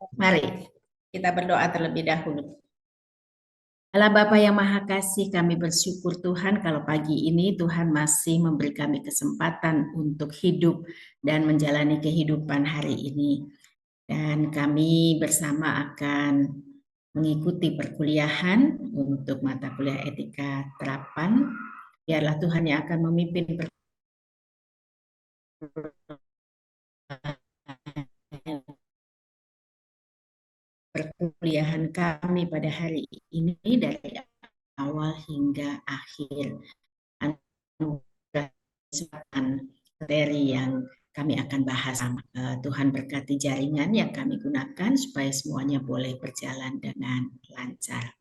Mari kita berdoa terlebih dahulu. Allah Bapa yang Maha Kasih, kami bersyukur Tuhan kalau pagi ini Tuhan masih memberi kami kesempatan untuk hidup dan menjalani kehidupan hari ini. Dan kami bersama akan mengikuti perkuliahan untuk mata kuliah etika terapan. Biarlah Tuhan yang akan memimpin perkuliahan kami pada hari ini dari awal hingga akhir. Anugerah materi yang kami akan bahas. Tuhan berkati jaringan yang kami gunakan supaya semuanya boleh berjalan dengan lancar.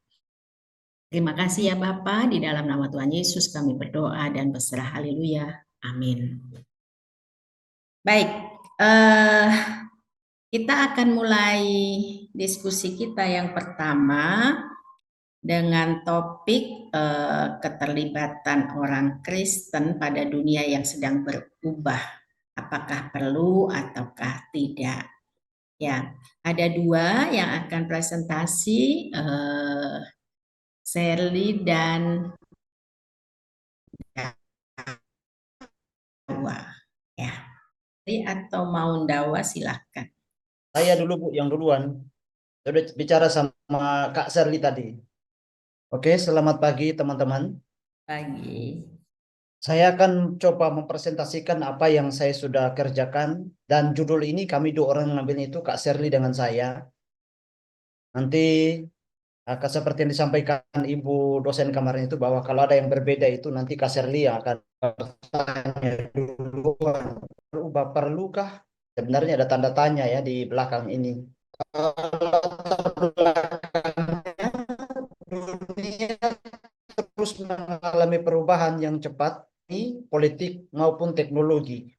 Terima kasih ya Bapa, di dalam nama Tuhan Yesus kami berdoa dan berserah. Haleluya. Amin. Baik, kita akan mulai diskusi kita yang pertama dengan topik keterlibatan orang Kristen pada dunia yang sedang berubah. Apakah perlu ataukah tidak? Ya, ada dua yang akan presentasi, Sherly dan Dawa. Ya, atau mau Dawa silahkan. Saya dulu Bu yang duluan. Saya udah bicara sama Kak Sherly tadi. Oke, selamat pagi teman-teman. Pagi. Saya akan coba mempresentasikan apa yang saya sudah kerjakan. Dan judul ini kami dua orang ngambil itu Kak Sherly dengan saya. Nanti akan seperti yang disampaikan Ibu dosen kemarin itu bahwa kalau ada yang berbeda itu nanti Kak Sherly yang akan bertanya duluan. Perlukah? Sebenarnya ada tanda tanya ya di belakang ini. Dunia terus mengalami perubahan yang cepat di politik maupun teknologi.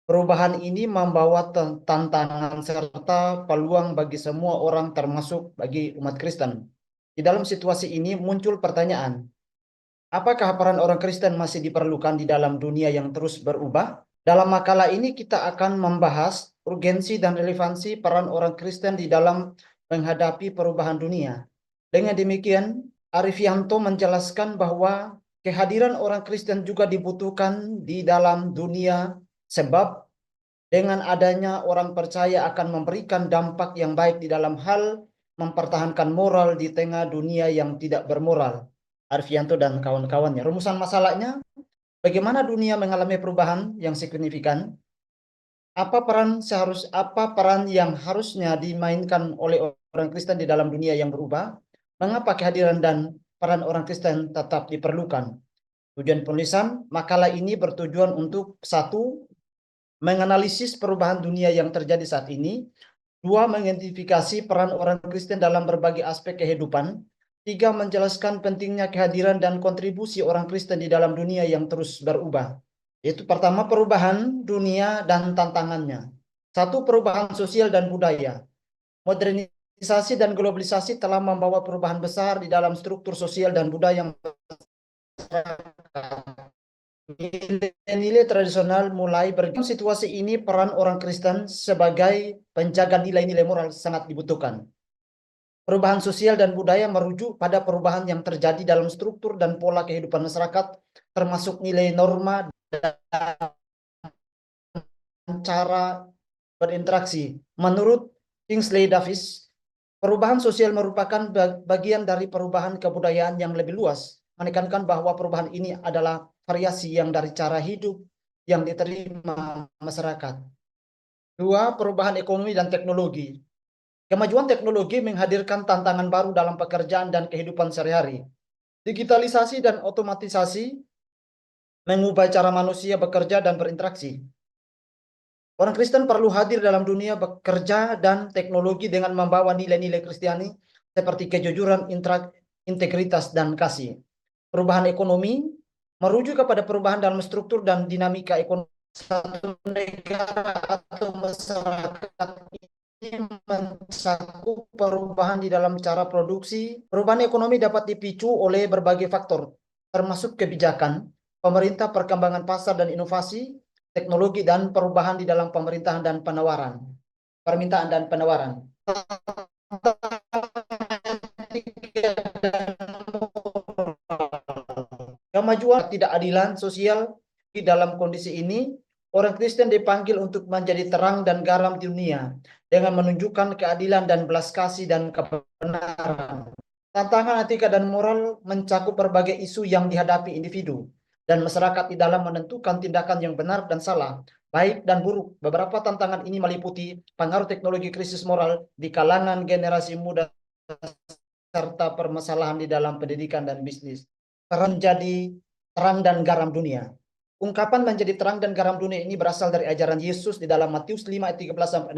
Perubahan ini membawa tantangan serta peluang bagi semua orang termasuk bagi umat Kristen. Di dalam situasi ini muncul pertanyaan, apakah peran orang Kristen masih diperlukan di dalam dunia yang terus berubah? Dalam makalah ini kita akan membahas urgensi dan relevansi peran orang Kristen di dalam menghadapi perubahan dunia. Dengan demikian, Arifianto menjelaskan bahwa kehadiran orang Kristen juga dibutuhkan di dalam dunia sebab dengan adanya orang percaya akan memberikan dampak yang baik di dalam hal mempertahankan moral di tengah dunia yang tidak bermoral. Arifianto dan kawan-kawannya. Rumusan masalahnya, bagaimana dunia mengalami perubahan yang signifikan? Apa peran yang harusnya dimainkan oleh orang Kristen di dalam dunia yang berubah? Mengapa kehadiran dan peran orang Kristen tetap diperlukan? Tujuan penulisan makalah ini bertujuan untuk satu, menganalisis perubahan dunia yang terjadi saat ini. Dua, mengidentifikasi peran orang Kristen dalam berbagai aspek kehidupan. Tiga, menjelaskan pentingnya kehadiran dan kontribusi orang Kristen di dalam dunia yang terus berubah. Yaitu pertama, perubahan dunia dan tantangannya. Satu, perubahan sosial dan budaya. Modernisasi dan globalisasi telah membawa perubahan besar di dalam struktur sosial dan budaya masyarakat. Nilai-nilai tradisional mulai bergerak. Situasi ini peran orang Kristen sebagai penjaga nilai-nilai moral sangat dibutuhkan. Perubahan sosial dan budaya merujuk pada perubahan yang terjadi dalam struktur dan pola kehidupan masyarakat, termasuk nilai norma dan cara berinteraksi. Menurut Kingsley Davis, perubahan sosial merupakan bagian dari perubahan kebudayaan yang lebih luas, menekankan bahwa perubahan ini adalah variasi yang dari cara hidup yang diterima masyarakat. Dua, perubahan ekonomi dan teknologi. Kemajuan teknologi menghadirkan tantangan baru dalam pekerjaan dan kehidupan sehari-hari. Digitalisasi dan otomatisasi mengubah cara manusia bekerja dan berinteraksi. Orang Kristen perlu hadir dalam dunia bekerja dan teknologi dengan membawa nilai-nilai Kristiani seperti kejujuran, integritas, dan kasih. Perubahan ekonomi merujuk kepada perubahan dalam struktur dan dinamika ekonomi satu negara atau masyarakat ini mencakup perubahan di dalam cara produksi. Perubahan ekonomi dapat dipicu oleh berbagai faktor, termasuk kebijakan, pemerintah, perkembangan pasar dan inovasi, teknologi, dan perubahan di dalam pemerintahan dan penawaran. permintaan dan penawaran. Kemajuan ketidakadilan sosial di dalam kondisi ini, orang Kristen dipanggil untuk menjadi terang dan garam di dunia dengan menunjukkan keadilan dan belas kasih dan kebenaran. Tantangan etika dan moral mencakup berbagai isu yang dihadapi individu dan masyarakat di dalam menentukan tindakan yang benar dan salah, baik dan buruk. Beberapa tantangan ini meliputi pengaruh teknologi krisis moral di kalangan generasi muda serta permasalahan di dalam pendidikan dan bisnis. Menjadi terang dan garam dunia. Ungkapan menjadi terang dan garam dunia ini berasal dari ajaran Yesus di dalam Matius 5 ayat 13-16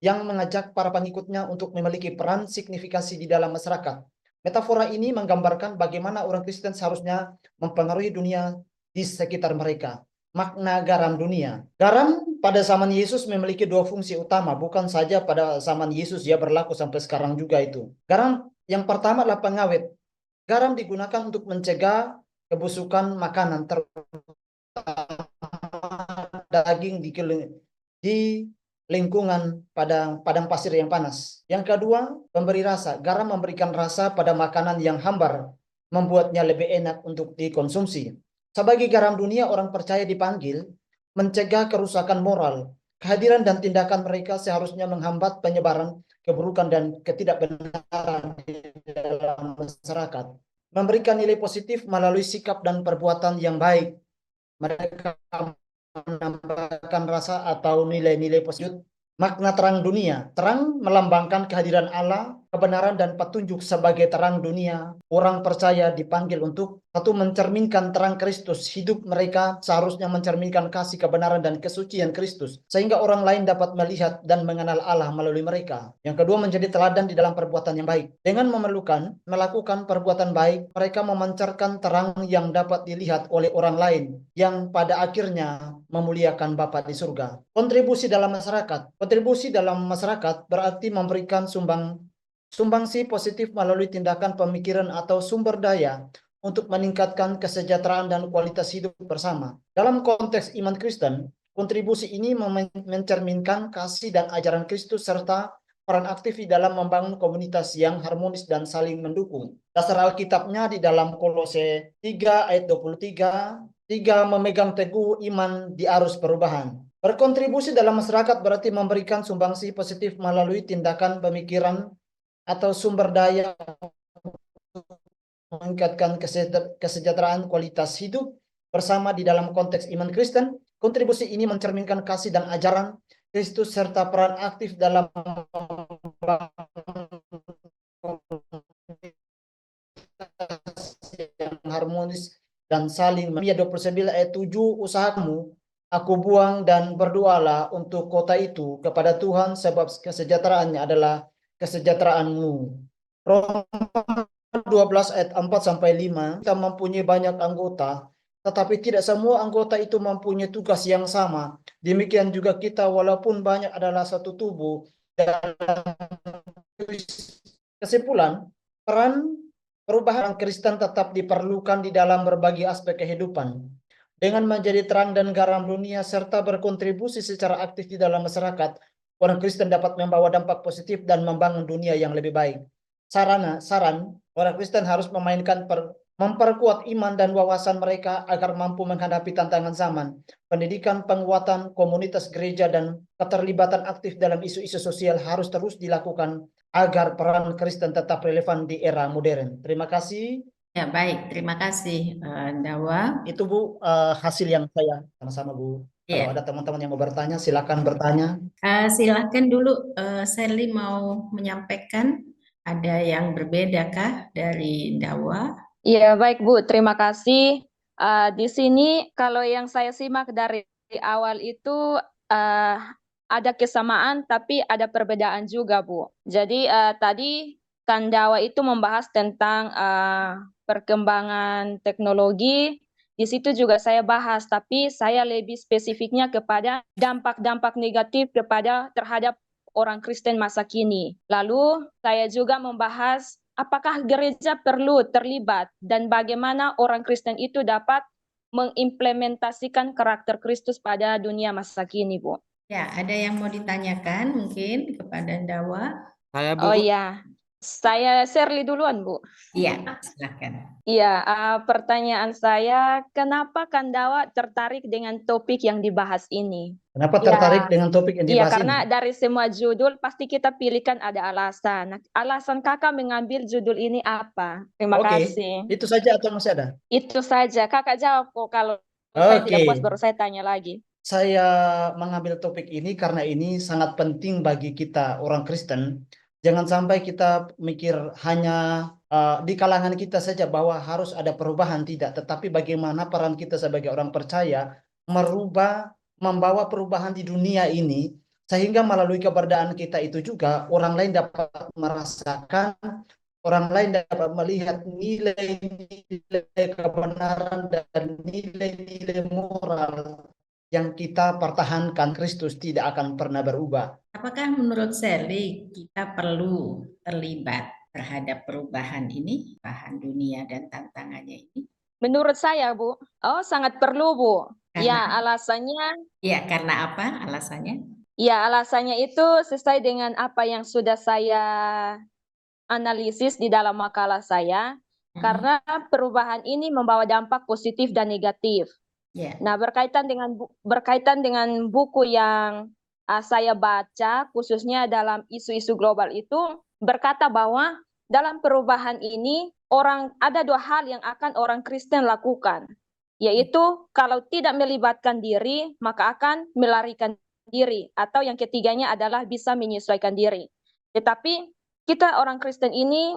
yang mengajak para pengikutnya untuk memiliki peran signifikasi di dalam masyarakat. Metafora ini menggambarkan bagaimana orang Kristen seharusnya mempengaruhi dunia di sekitar mereka. Makna garam dunia. Garam pada zaman Yesus memiliki dua fungsi utama, bukan saja pada zaman Yesus, dia berlaku sampai sekarang juga itu. Garam yang pertama adalah pengawet. Garam digunakan untuk mencegah kebusukan makanan, daging di lingkungan padang pasir yang panas. Yang kedua, memberi rasa. Garam memberikan rasa pada makanan yang hambar, membuatnya lebih enak untuk dikonsumsi. Sebagai garam dunia, orang percaya dipanggil mencegah kerusakan moral. Kehadiran dan tindakan mereka seharusnya menghambat penyebaran keburukan dan ketidakbenaran di dalam masyarakat. Memberikan nilai positif melalui sikap dan perbuatan yang baik. Mereka menambahkan rasa atau nilai-nilai positif. Makna terang dunia. Terang melambangkan kehadiran Allah, kebenaran dan petunjuk sebagai terang dunia. Orang percaya dipanggil untuk satu, mencerminkan terang Kristus. Hidup mereka seharusnya mencerminkan kasih, kebenaran dan kesucian Kristus, sehingga orang lain dapat melihat dan mengenal Allah melalui mereka. Yang kedua, menjadi teladan di dalam perbuatan yang baik. Dengan melakukan perbuatan baik, mereka memancarkan terang yang dapat dilihat oleh orang lain, yang pada akhirnya memuliakan Bapa di surga. Kontribusi dalam masyarakat. Kontribusi dalam masyarakat berarti memberikan sumbangsi positif melalui tindakan, pemikiran atau sumber daya untuk meningkatkan kesejahteraan dan kualitas hidup bersama. Dalam konteks iman Kristen, kontribusi ini mencerminkan kasih dan ajaran Kristus serta peran aktif di dalam membangun komunitas yang harmonis dan saling mendukung. Dasar Alkitabnya di dalam Kolose 3 ayat 23, 3, memegang teguh iman di arus perubahan. Berkontribusi dalam masyarakat berarti memberikan sumbangsi positif melalui tindakan, pemikiran, atau sumber daya meningkatkan kesejahteraan kualitas hidup bersama di dalam konteks iman Kristen. Kontribusi ini mencerminkan kasih dan ajaran Kristus serta peran aktif dalam yang harmonis dan saling. Yeremia 29 ayat 7, usahamu aku buang dan berdoalah untuk kota itu kepada Tuhan sebab kesejahteraannya adalah kesejahteraanmu. Roma 12 ayat 4-5, kita mempunyai banyak anggota, tetapi tidak semua anggota itu mempunyai tugas yang sama. Demikian juga kita, walaupun banyak adalah satu tubuh. Kesimpulan, peran perubahan Kristen tetap diperlukan di dalam berbagai aspek kehidupan. Dengan menjadi terang dan garam dunia serta berkontribusi secara aktif di dalam masyarakat, orang Kristen dapat membawa dampak positif dan membangun dunia yang lebih baik. Saran, orang Kristen harus memperkuat iman dan wawasan mereka agar mampu menghadapi tantangan zaman. Pendidikan, penguatan komunitas gereja, dan keterlibatan aktif dalam isu-isu sosial harus terus dilakukan agar peran Kristen tetap relevan di era modern. Terima kasih. Ya, baik. Terima kasih, Dawa. Itu Bu, hasil yang saya sama-sama Bu. Kalau Ya. ada teman-teman yang mau bertanya, silakan bertanya. Silakan dulu, Sally mau menyampaikan. Ada yang berbedakah dari Dawa? Iya, baik Bu, terima kasih. Di sini kalau yang saya simak dari awal itu ada kesamaan tapi ada perbedaan juga Bu. Jadi tadi Kandawa itu membahas tentang perkembangan teknologi. Di situ juga saya bahas, tapi saya lebih spesifiknya kepada dampak-dampak negatif terhadap orang Kristen masa kini. Lalu saya juga membahas apakah gereja perlu terlibat dan bagaimana orang Kristen itu dapat mengimplementasikan karakter Kristus pada dunia masa kini, Bu. Ya, ada yang mau ditanyakan mungkin kepada Dawa? Saya Oh Bu. iya, saya Shirley duluan, Bu. Iya, silakan. Iya, pertanyaan saya, kenapa Kandawa tertarik dengan topik yang dibahas ini? Kenapa Ya, tertarik dengan topik yang iya, dibahas ini? karena dari semua judul pasti kita pilihkan ada alasan. Nah, alasan kakak mengambil judul ini apa? Terima Oke, kasih. itu saja atau masih ada? Itu saja. Kakak jawab kok. Kalau saya tidak puas, Oke, baru saya tanya lagi. saya mengambil topik ini karena ini sangat penting bagi kita orang Kristen. Jangan sampai kita mikir hanya di kalangan kita saja bahwa harus ada perubahan, tidak. Tetapi bagaimana peran kita sebagai orang percaya membawa perubahan di dunia ini, sehingga melalui keberadaan kita itu juga orang lain dapat merasakan, orang lain dapat melihat nilai-nilai kebenaran dan nilai-nilai moral yang kita pertahankan. Kristus tidak akan pernah berubah. Apakah menurut Sally kita perlu terlibat terhadap perubahan ini, perubahan dunia dan tantangannya ini? Menurut saya, Bu, sangat perlu, Bu. Karena, Ya, alasannya ya, karena apa alasannya? Ya, alasannya itu sesuai dengan apa yang sudah saya analisis di dalam makalah saya, karena perubahan ini membawa dampak positif dan negatif. Ya, Nah, berkaitan dengan buku yang saya baca, khususnya dalam isu-isu global itu, berkata bahwa dalam perubahan ini ada dua hal yang akan orang Kristen lakukan, yaitu kalau tidak melibatkan diri, maka akan melarikan diri, atau yang ketiganya adalah bisa menyesuaikan diri. Tetapi kita orang Kristen ini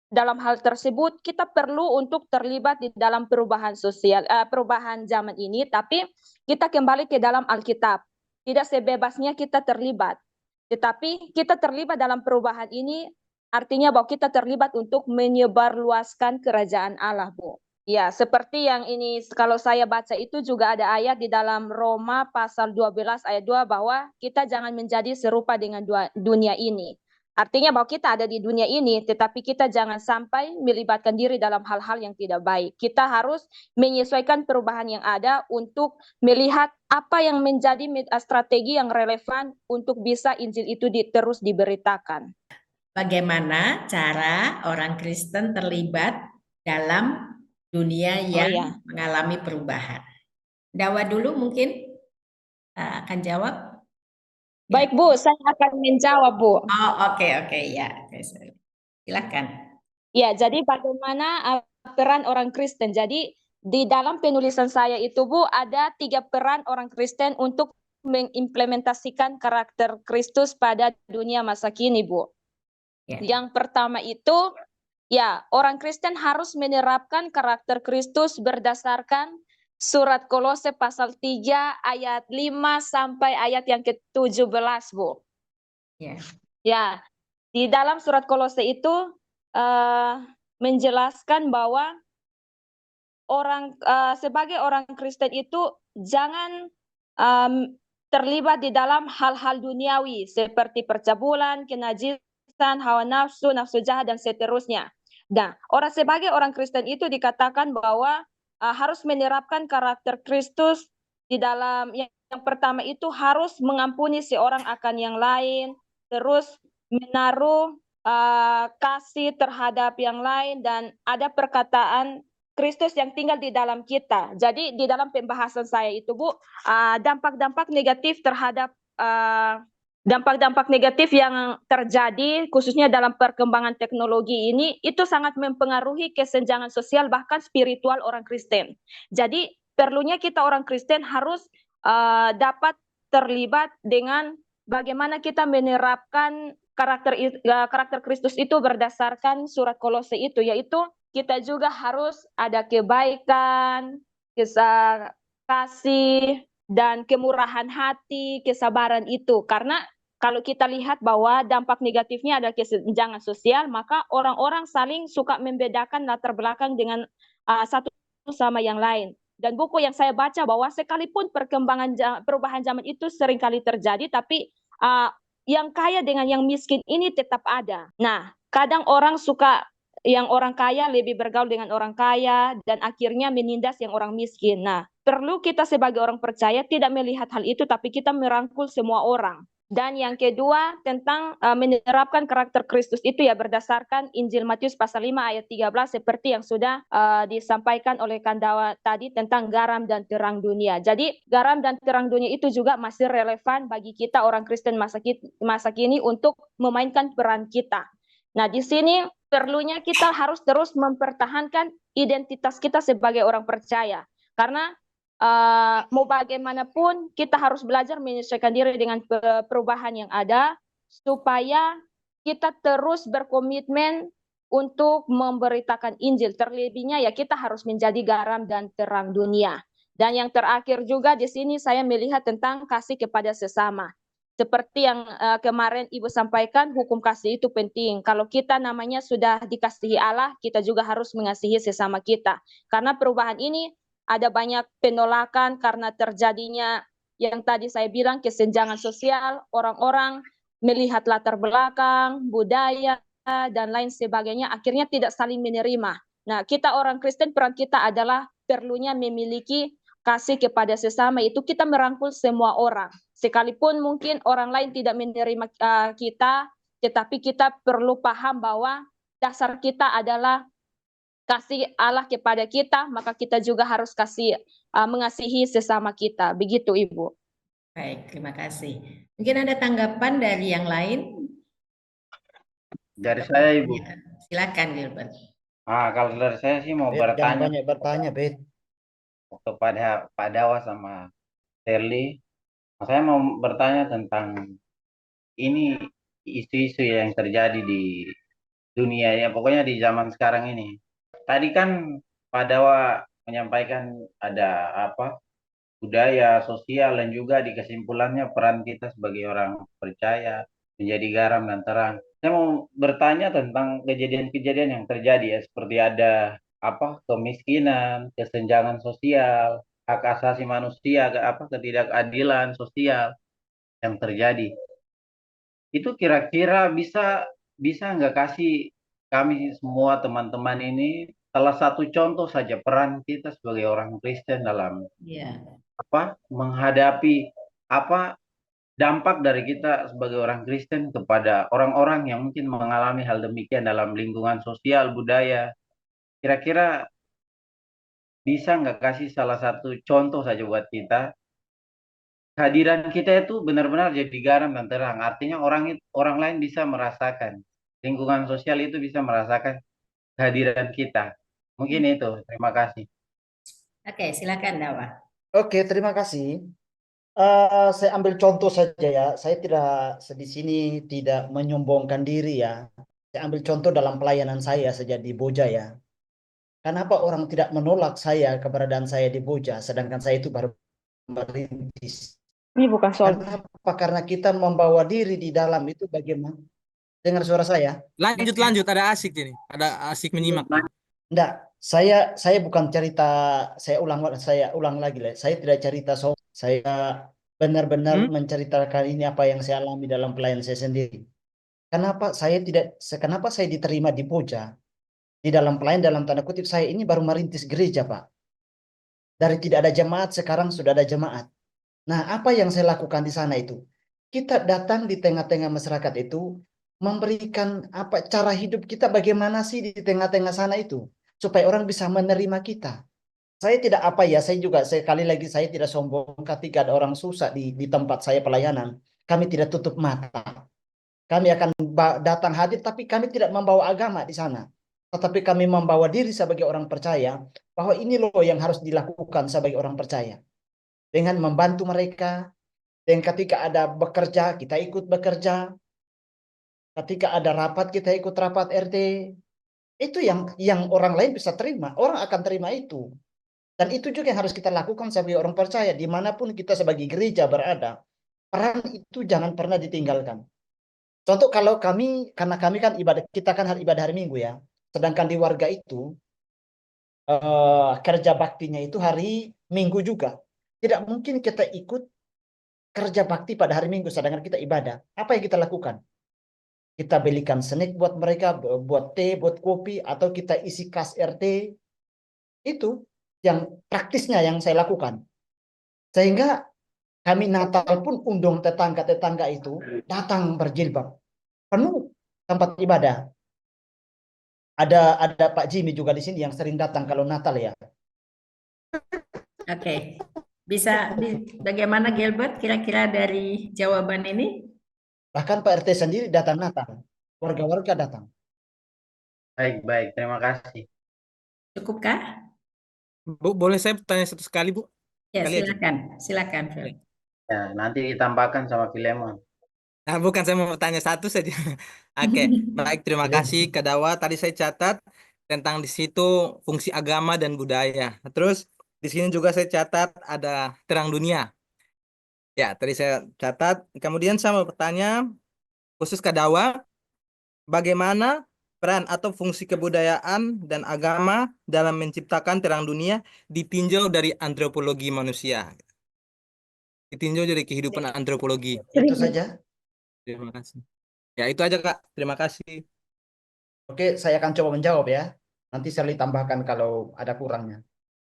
dalam hal tersebut kita perlu untuk terlibat di dalam perubahan sosial, perubahan zaman ini, tapi kita kembali ke dalam Alkitab. Tidak sebebasnya kita terlibat, tetapi kita terlibat dalam perubahan ini artinya bahwa kita terlibat untuk menyebarluaskan kerajaan Allah, Bu. Ya, seperti yang ini kalau saya baca itu juga ada ayat di dalam Roma pasal 12 ayat 2 bahwa kita jangan menjadi serupa dengan dunia ini. Artinya bahwa kita ada di dunia ini, tetapi kita jangan sampai melibatkan diri dalam hal-hal yang tidak baik. Kita harus menyesuaikan perubahan yang ada untuk melihat apa yang menjadi strategi yang relevan untuk bisa Injil itu terus diberitakan. bagaimana cara orang Kristen terlibat dalam dunia yang mengalami perubahan? Dawa dulu mungkin akan jawab. Baik, Bu, saya akan menjawab, Bu. Oh, oke, ya. Silakan. Ya, jadi bagaimana peran orang Kristen? Jadi di dalam penulisan saya itu, Bu, ada 3 peran orang Kristen untuk mengimplementasikan karakter Kristus pada dunia masa kini, Bu. Ya. Yang pertama itu, ya, orang Kristen harus menerapkan karakter Kristus berdasarkan surat Kolose pasal 3 ayat 5 sampai ayat yang ke-17, Bu. Ya. Ya, di dalam surat Kolose itu menjelaskan bahwa sebagai orang Kristen itu jangan terlibat di dalam hal-hal duniawi seperti percabulan, kenajisan, hawa nafsu, nafsu jahat dan seterusnya. Nah, sebagai orang Kristen itu dikatakan bahwa harus menerapkan karakter Kristus di dalam yang pertama itu harus mengampuni seorang akan yang lain, terus menaruh kasih terhadap yang lain, dan ada perkataan Kristus yang tinggal di dalam kita. Jadi di dalam pembahasan saya itu, Bu, dampak-dampak negatif terhadap dampak-dampak negatif yang terjadi khususnya dalam perkembangan teknologi ini itu sangat mempengaruhi kesenjangan sosial bahkan spiritual orang Kristen. Jadi perlunya kita orang Kristen harus dapat terlibat dengan bagaimana kita menerapkan karakter Kristus itu berdasarkan surat Kolose itu, yaitu kita juga harus ada kebaikan, kasih, dan kemurahan hati, kesabaran itu. Karena kalau kita lihat bahwa dampak negatifnya adalah kesenjangan sosial, maka orang-orang saling suka membedakan latar belakang dengan satu sama yang lain. Dan buku yang saya baca bahwa sekalipun perubahan zaman itu seringkali terjadi, tapi yang kaya dengan yang miskin ini tetap ada. Nah, kadang orang suka yang orang kaya lebih bergaul dengan orang kaya dan akhirnya menindas yang orang miskin. Nah, perlu kita sebagai orang percaya tidak melihat hal itu, tapi kita merangkul semua orang. Dan yang kedua tentang menerapkan karakter Kristus itu ya berdasarkan Injil Matius pasal 5 ayat 13 seperti yang sudah disampaikan oleh Kandawa tadi tentang garam dan terang dunia. Jadi garam dan terang dunia itu juga masih relevan bagi kita orang Kristen masa kini untuk memainkan peran kita. Nah, di sini perlunya kita harus terus mempertahankan identitas kita sebagai orang percaya. Karena mau bagaimanapun kita harus belajar menyesuaikan diri dengan perubahan yang ada supaya kita terus berkomitmen untuk memberitakan Injil. Terlebihnya ya kita harus menjadi garam dan terang dunia. Dan yang terakhir juga di sini saya melihat tentang kasih kepada sesama. Seperti yang kemarin Ibu sampaikan, hukum kasih itu penting. Kalau kita namanya sudah dikasihi Allah, kita juga harus mengasihi sesama kita. Karena perubahan ini ada banyak penolakan karena terjadinya yang tadi saya bilang kesenjangan sosial, orang-orang melihat latar belakang, budaya, dan lain sebagainya, akhirnya tidak saling menerima. Nah, kita orang Kristen, peran kita adalah perlunya memiliki kasih kepada sesama, itu kita merangkul semua orang. Sekalipun mungkin orang lain tidak menerima kita, tetapi kita perlu paham bahwa dasar kita adalah kasih Allah kepada kita, maka kita juga harus mengasihi sesama kita. Begitu, Ibu. Baik, terima kasih. Mungkin ada tanggapan dari yang lain? Dari saya, Ibu. Ya, silakan Gilbert. Kalau dari saya sih mau Bet, jangan bertanya banyak bertanya, Bet. kepada Pak Dawa sama Shirley. Saya mau bertanya tentang ini isu-isu yang terjadi di dunia ya, pokoknya di zaman sekarang ini. Tadi kan Pak Dawa menyampaikan ada budaya, sosial, dan juga di kesimpulannya peran kita sebagai orang percaya menjadi garam dan terang. Saya mau bertanya tentang kejadian-kejadian yang terjadi ya, seperti ada kemiskinan, kesenjangan sosial, hak asasi manusia, ketidakadilan sosial yang terjadi. Itu kira-kira bisa nggak kasih kami semua teman-teman ini salah satu contoh saja peran kita sebagai orang Kristen dalam menghadapi dampak dari kita sebagai orang Kristen kepada orang-orang yang mungkin mengalami hal demikian dalam lingkungan sosial, budaya. Kira-kira bisa nggak kasih salah satu contoh saja buat kita? Kehadiran kita itu benar-benar jadi garam dan terang. Artinya orang lain bisa merasakan. Lingkungan sosial itu bisa merasakan kehadiran kita. Mungkin itu. Terima kasih. Oke, silakan Dawa. Oke, terima kasih. Saya ambil contoh saja ya. Saya di sini tidak menyombongkan diri ya. Saya ambil contoh dalam pelayanan saya sejak di Boja ya. Kenapa orang tidak menolak saya, keberadaan saya di Boja, sedangkan saya itu baru merintis. Ini bukan soal. Kenapa? Karena kita membawa diri di dalam itu bagaimana? Dengar suara saya? Lanjut, ada asik ini. Ada asik menyimak. Enggak, saya bukan cerita, saya ulang lagi. Saya tidak cerita soal, saya benar-benar menceritakan ini apa yang saya alami dalam pelayanan saya sendiri. Kenapa saya diterima di Boja? Di dalam pelayanan dalam tanda kutip saya ini baru merintis gereja, Pak. Dari tidak ada jemaat sekarang sudah ada jemaat. Nah, apa yang saya lakukan di sana itu? Kita datang di tengah-tengah masyarakat itu memberikan cara hidup kita bagaimana sih di tengah-tengah sana itu supaya orang bisa menerima kita. Saya tidak saya juga sekali lagi saya tidak sombong ketika ada orang susah di tempat saya pelayanan. Kami tidak tutup mata. Kami akan datang hadir tapi kami tidak membawa agama di sana. Tetapi kami membawa diri sebagai orang percaya bahwa ini loh yang harus dilakukan sebagai orang percaya. Dengan membantu mereka, dan ketika ada bekerja, kita ikut bekerja. Ketika ada rapat, kita ikut rapat RT. Itu yang orang lain bisa terima. Orang akan terima itu. Dan itu juga yang harus kita lakukan sebagai orang percaya. Dimanapun kita sebagai gereja berada. Peran itu jangan pernah ditinggalkan. Contoh kalau karena kami kan kita kan ibadah hari Minggu ya. Sedangkan di warga itu, kerja baktinya itu hari Minggu juga. Tidak mungkin kita ikut kerja bakti pada hari Minggu sedangkan kita ibadah. Apa yang kita lakukan? Kita belikan snack buat mereka, buat teh, buat kopi, atau kita isi kas RT. Itu yang praktisnya yang saya lakukan. Sehingga kami Natal pun undang tetangga-tetangga itu datang berjilbab. Penuh tempat ibadah. Ada Pak Jimmy juga di sini yang sering datang kalau Natal ya. Oke. Bagaimana Gilbert kira-kira dari jawaban ini? Bahkan Pak RT sendiri datang Natal. Warga-warga datang. Baik, terima kasih. Cukupkah? Bu, boleh saya tanya satu sekali, Bu? Ya, Sekali aja. silakan, Phil. Ya, nanti ditambahkan sama Filemon. Nah, bukan, saya mau tanya satu saja. Oke, baik, terima kasih Kak Dawa. Tadi saya catat tentang di situ fungsi agama dan budaya. Terus di sini juga saya catat ada terang dunia. Ya, tadi saya catat. Kemudian saya mau bertanya khusus Kak Dawa, bagaimana peran atau fungsi kebudayaan dan agama dalam menciptakan terang dunia ditinjau dari antropologi manusia? Ditinjau dari kehidupan antropologi. Itu saja. Terima kasih. Ya, itu aja Kak. Terima kasih. Oke, saya akan coba menjawab ya. Nanti saya tambahkan kalau ada kurangnya.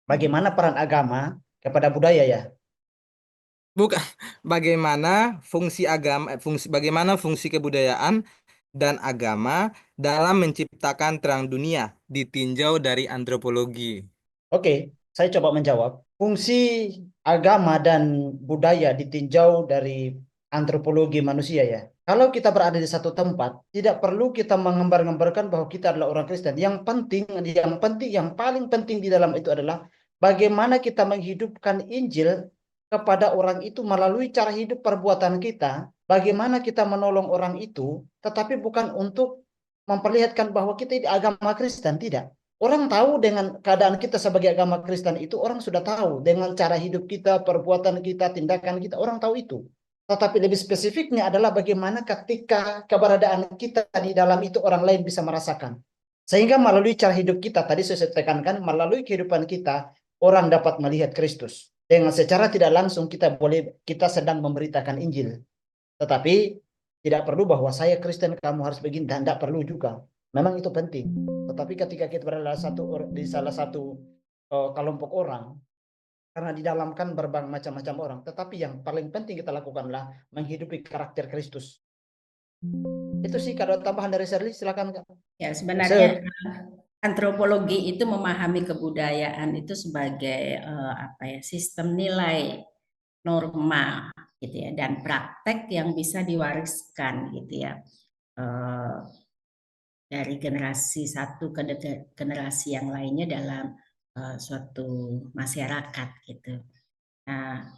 Bagaimana peran agama kepada budaya ya? Bukan, bagaimana fungsi kebudayaan dan agama dalam menciptakan terang dunia ditinjau dari antropologi. Oke, saya coba menjawab. Fungsi agama dan budaya ditinjau dari antropologi manusia ya. Kalau kita berada di satu tempat, tidak perlu kita mengembar-ngembarkan bahwa kita adalah orang Kristen. Yang paling penting di dalam itu adalah bagaimana kita menghidupkan Injil kepada orang itu melalui cara hidup perbuatan kita. Bagaimana kita menolong orang itu, tetapi bukan untuk memperlihatkan bahwa kita ini agama Kristen, tidak. Orang tahu dengan keadaan kita sebagai agama Kristen itu, orang sudah tahu dengan cara hidup kita, perbuatan kita, tindakan kita, orang tahu itu. Tetapi lebih spesifiknya adalah bagaimana ketika keberadaan kita di dalam itu orang lain bisa merasakan. Sehingga melalui cara hidup kita, tadi saya tekankan, melalui kehidupan kita, orang dapat melihat Kristus. Dengan secara tidak langsung kita sedang memberitakan Injil. Tetapi tidak perlu bahwa saya Kristen, kamu harus begini, dan tidak perlu juga. Memang itu penting. Tetapi ketika kita berada di salah satu kelompok orang, karena di dalam kan berbagai macam-macam orang, tetapi yang paling penting kita lakukanlah menghidupi karakter Kristus. Itu sih kalau tambahan dari Shirley, silakan Kak. Ya, sebenarnya antropologi itu memahami kebudayaan itu sebagai sistem nilai, norma gitu ya, dan praktek yang bisa diwariskan gitu ya, dari generasi satu ke generasi yang lainnya dalam suatu masyarakat gitu. Nah,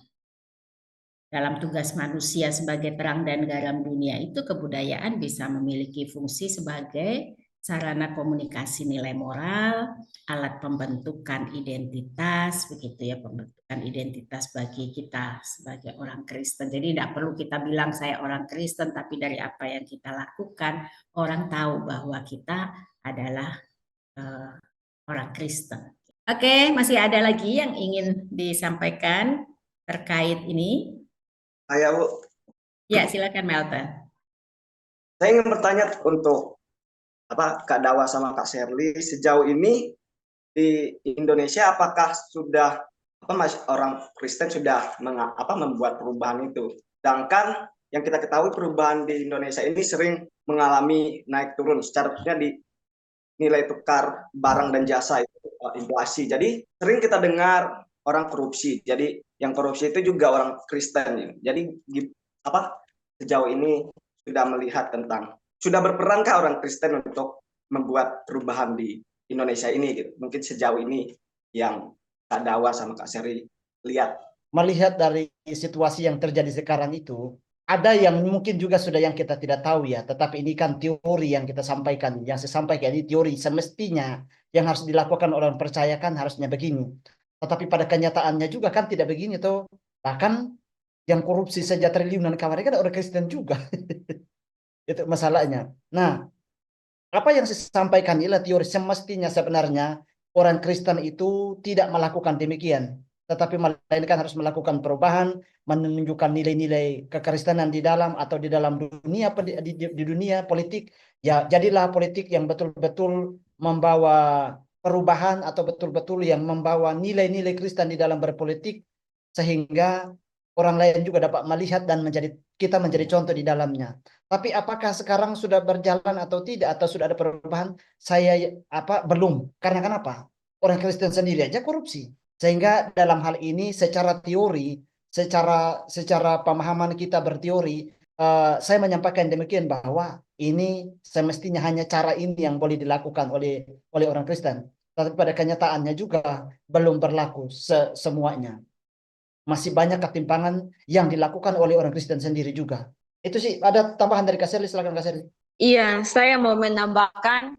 dalam tugas manusia sebagai terang dan garam dunia itu, kebudayaan bisa memiliki fungsi sebagai sarana komunikasi nilai moral, alat pembentukan identitas, begitu ya, pembentukan identitas bagi kita sebagai orang Kristen. Jadi tidak perlu kita bilang saya orang Kristen, tapi dari apa yang kita lakukan, orang tahu bahwa kita adalah orang Kristen. Oke, masih ada lagi yang ingin disampaikan terkait ini? Saya, Bu. Ya, silakan Melton. Saya ingin bertanya untuk Kak Dawa sama Kak Shirley, sejauh ini di Indonesia apakah sudah orang Kristen sudah membuat perubahan itu? Sedangkan yang kita ketahui perubahan di Indonesia ini sering mengalami naik turun, secara khususnya di nilai tukar barang dan jasa itu inflasi. Jadi sering kita dengar orang korupsi. Jadi yang korupsi itu juga orang Kristen. Jadi sejauh ini sudah berperankah orang Kristen untuk membuat perubahan di Indonesia ini gitu? Mungkin sejauh ini yang Kak Dawa sama Kak Seri lihat. Melihat dari situasi yang terjadi sekarang itu, ada yang mungkin juga sudah yang kita tidak tahu ya, tetapi ini kan teori yang kita sampaikan, yang saya sampaikan ini teori, semestinya yang harus dilakukan orang percaya kan harusnya begini. Tetapi pada kenyataannya juga kan tidak begini tuh. Bahkan yang korupsi saja triliunan kemarin kan orang Kristen juga. Itu masalahnya. Nah, apa yang saya sampaikan ialah teori, semestinya sebenarnya orang Kristen itu tidak melakukan demikian. Tetapi melainkan harus melakukan perubahan, menunjukkan nilai-nilai kekristenan di dalam atau di dalam dunia di dunia politik. Ya, jadilah politik yang betul-betul membawa perubahan atau betul-betul yang membawa nilai-nilai Kristen di dalam berpolitik sehingga orang lain juga dapat melihat dan kita menjadi contoh di dalamnya. Tapi apakah sekarang sudah berjalan atau tidak atau sudah ada perubahan? Saya belum. Karena kenapa? Orang Kristen sendiri aja korupsi. Sehingga dalam hal ini secara teori, secara pemahaman kita berteori, saya menyampaikan demikian bahwa ini semestinya hanya cara ini yang boleh dilakukan oleh orang Kristen. Tapi pada kenyataannya juga belum berlaku semuanya. Masih banyak ketimpangan yang dilakukan oleh orang Kristen sendiri juga. Itu sih, ada tambahan dari Kak Serli, silakan Kak Serli. Iya, saya mau menambahkan.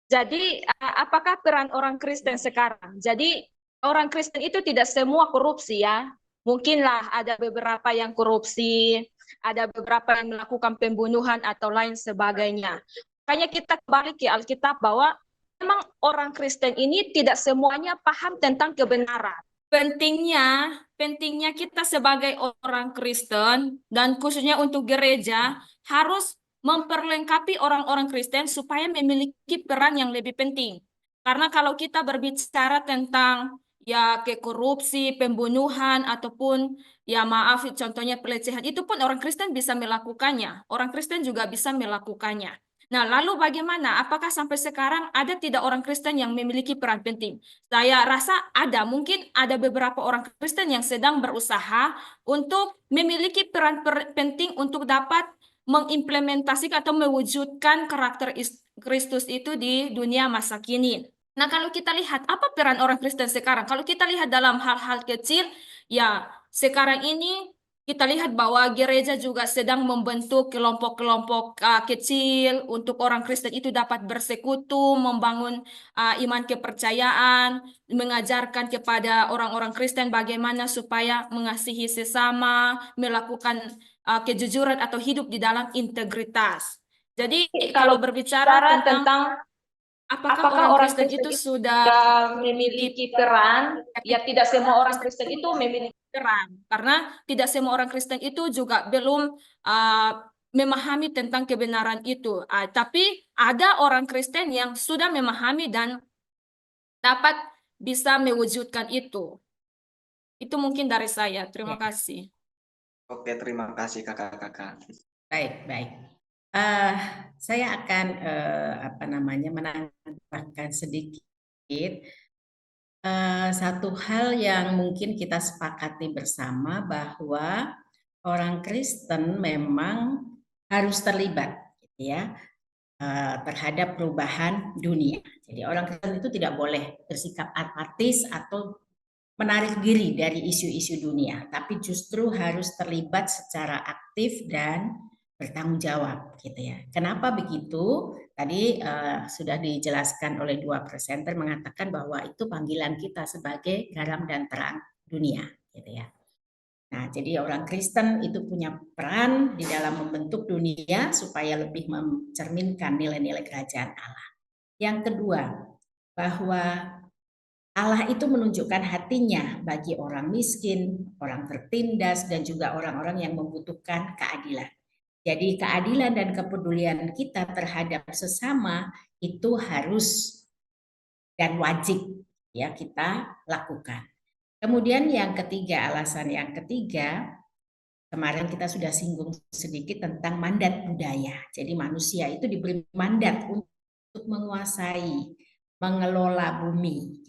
Jadi, apakah peran orang Kristen sekarang? Jadi, orang Kristen itu tidak semua korupsi ya. Mungkinlah ada beberapa yang korupsi, ada beberapa yang melakukan pembunuhan atau lain sebagainya. Makanya kita kembali ke Alkitab bahwa memang orang Kristen ini tidak semuanya paham tentang kebenaran. Pentingnya kita sebagai orang Kristen dan khususnya untuk gereja harus memperlengkapi orang-orang Kristen supaya memiliki peran yang lebih penting. Karena kalau kita berbicara tentang ya korupsi, pembunuhan ataupun ya maaf contohnya pelecehan, itu pun orang Kristen bisa melakukannya. Orang Kristen juga bisa melakukannya. Nah, lalu bagaimana? Apakah sampai sekarang ada tidak orang Kristen yang memiliki peran penting? Saya rasa ada, mungkin ada beberapa orang Kristen yang sedang berusaha untuk memiliki peran penting untuk dapat mengimplementasikan atau mewujudkan karakter Kristus itu di dunia masa kini. Nah, kalau kita lihat apa peran orang Kristen sekarang? Kalau kita lihat dalam hal-hal kecil, ya sekarang ini kita lihat bahwa gereja juga sedang membentuk kelompok-kelompok kecil untuk orang Kristen itu dapat bersekutu, membangun iman kepercayaan, mengajarkan kepada orang-orang Kristen bagaimana supaya mengasihi sesama, melakukan kejujuran atau hidup di dalam integritas. Jadi kalau berbicara tentang apakah orang Kristen itu sudah memiliki peran, ya tidak semua orang Kristen itu memiliki peran, karena tidak semua orang Kristen itu juga belum memahami tentang kebenaran itu. Tapi ada orang Kristen yang sudah memahami dan dapat bisa mewujudkan itu. Itu mungkin dari saya. Terima kasih. Oke, terima kasih kakak-kakak. Baik. Saya akan menambahkan sedikit satu hal yang mungkin kita sepakati bersama bahwa orang Kristen memang harus terlibat, gitu ya, terhadap perubahan dunia. Jadi orang Kristen itu tidak boleh bersikap apatis atau menarik diri dari isu-isu dunia, tapi justru harus terlibat secara aktif dan bertanggung jawab, gitu ya. Kenapa begitu? Tadi sudah dijelaskan oleh dua presenter mengatakan bahwa itu panggilan kita sebagai garam dan terang dunia, gitu ya. Nah, jadi orang Kristen itu punya peran di dalam membentuk dunia supaya lebih mencerminkan nilai-nilai kerajaan Allah. Yang kedua, bahwa Allah itu menunjukkan hatinya bagi orang miskin, orang tertindas, dan juga orang-orang yang membutuhkan keadilan. Jadi keadilan dan kepedulian kita terhadap sesama itu harus dan wajib ya kita lakukan. Kemudian yang ketiga, alasan yang ketiga, kemarin kita sudah singgung sedikit tentang mandat budaya. Jadi manusia itu diberi mandat untuk menguasai, mengelola bumi.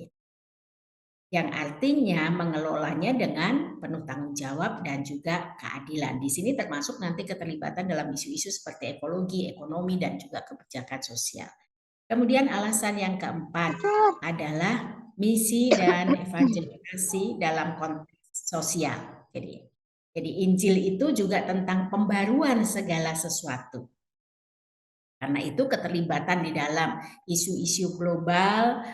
Yang artinya mengelolanya dengan penuh tanggung jawab dan juga keadilan. Di sini termasuk nanti keterlibatan dalam isu-isu seperti ekologi, ekonomi, dan juga kebijakan sosial. Kemudian alasan yang keempat adalah misi dan evangelisasi dalam konteks sosial. Jadi Injil itu juga tentang pembaruan segala sesuatu. Karena itu keterlibatan di dalam isu-isu global,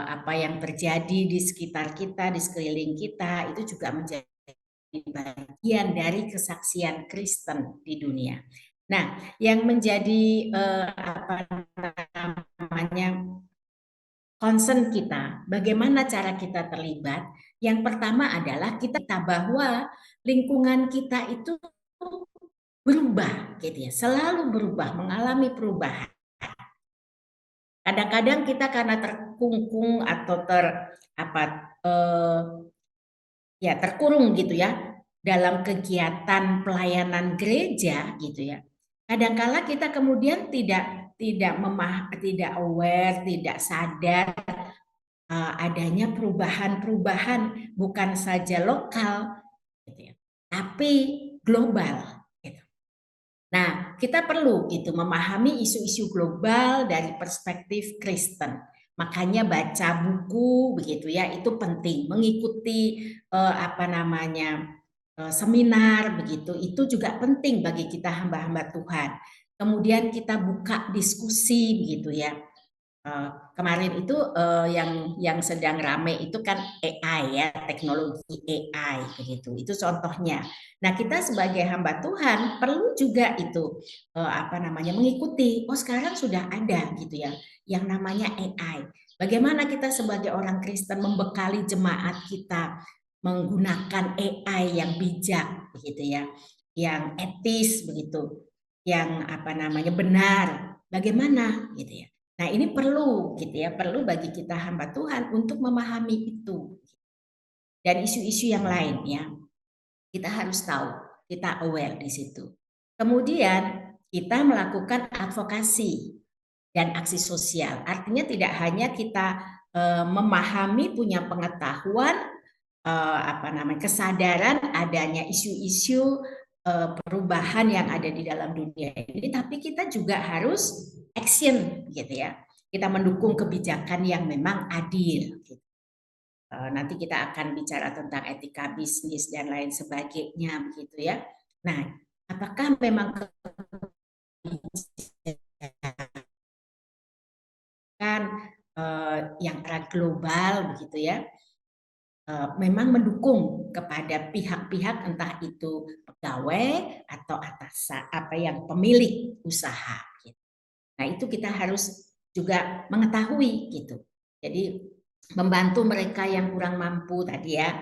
apa yang terjadi di sekitar kita, di sekeliling kita, itu juga menjadi bagian dari kesaksian Kristen di dunia. Nah, yang menjadi concern kita, bagaimana cara kita terlibat? Yang pertama adalah kita bahwa lingkungan kita itu berubah, gitu ya, selalu berubah, mengalami perubahan. Kadang-kadang kita karena terkungkung atau terkurung gitu ya dalam kegiatan pelayanan gereja gitu ya. Kadangkala kita kemudian tidak aware, tidak sadar adanya perubahan-perubahan bukan saja lokal gitu ya, tapi global gitu. Nah, kita perlu gitu memahami isu-isu global dari perspektif Kristen. Makanya baca buku begitu ya, itu penting. Mengikuti seminar begitu, itu juga penting bagi kita hamba-hamba Tuhan. Kemudian kita buka diskusi begitu ya. Kemarin itu yang sedang rame itu kan AI ya, teknologi AI begitu. Itu contohnya. Nah, kita sebagai hamba Tuhan perlu juga itu mengikuti. Oh, sekarang sudah ada gitu ya yang namanya AI. Bagaimana kita sebagai orang Kristen membekali jemaat kita menggunakan AI yang bijak begitu ya, yang etis begitu, yang benar. Bagaimana gitu ya. Nah, ini perlu gitu ya, perlu bagi kita hamba Tuhan untuk memahami itu. Dan isu-isu yang lain ya. Kita harus tahu, kita aware di situ. Kemudian kita melakukan advokasi dan aksi sosial. Artinya tidak hanya kita memahami, punya pengetahuan, kesadaran adanya isu-isu perubahan yang ada di dalam dunia ini, tapi kita juga harus action gitu ya. Kita mendukung kebijakan yang memang adil. Gitu. Nanti kita akan bicara tentang etika bisnis dan lain sebagainya begitu ya. Nah, apakah memang kebijakan yang global begitu ya, memang mendukung kepada pihak-pihak entah itu pegawai atau atasan pemilik usaha. Gitu. Nah, itu kita harus juga mengetahui gitu. Jadi membantu mereka yang kurang mampu tadi ya,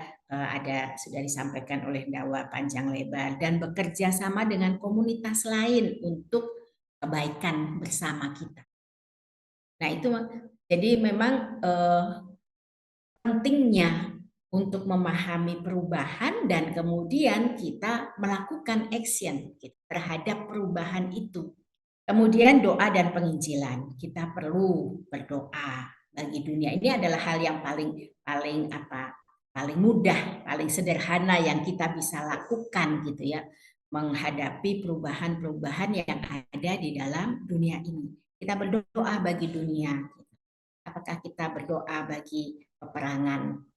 sudah disampaikan oleh Dawa panjang lebar, dan bekerja sama dengan komunitas lain untuk kebaikan bersama kita. Nah, itu jadi memang pentingnya untuk memahami perubahan dan kemudian kita melakukan action terhadap perubahan itu. Kemudian doa dan penginjilan. Kita perlu berdoa bagi dunia. Ini adalah hal yang paling mudah, paling sederhana yang kita bisa lakukan gitu ya, menghadapi perubahan-perubahan yang ada di dalam dunia ini. Kita berdoa bagi dunia. Apakah kita berdoa bagi peperangan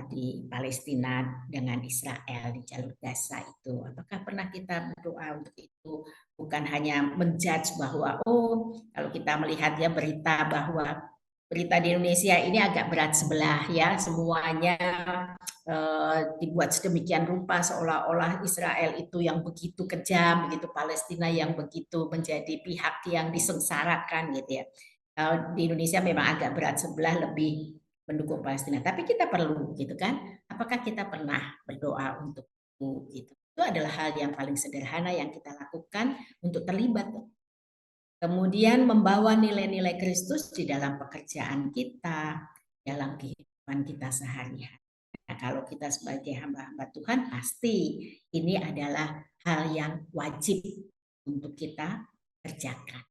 di Palestina dengan Israel di jalur Gaza itu? Apakah pernah kita berdoa untuk itu? Bukan hanya menjudge bahwa kalau kita melihat ya berita bahwa berita di Indonesia ini agak berat sebelah ya, semuanya dibuat sedemikian rupa seolah-olah Israel itu yang begitu kejam, begitu Palestina yang begitu menjadi pihak yang disengsarakan gitu ya. Di Indonesia memang agak berat sebelah, lebih mendukung Palestina. Tapi kita perlu gitu kan. Apakah kita pernah berdoa untuk itu gitu. Itu adalah hal yang paling sederhana yang kita lakukan untuk terlibat. Kemudian membawa nilai-nilai Kristus di dalam pekerjaan kita, dalam kehidupan kita sehari-hari. Nah, kalau kita sebagai hamba-hamba Tuhan, pasti ini adalah hal yang wajib untuk kita kerjakan.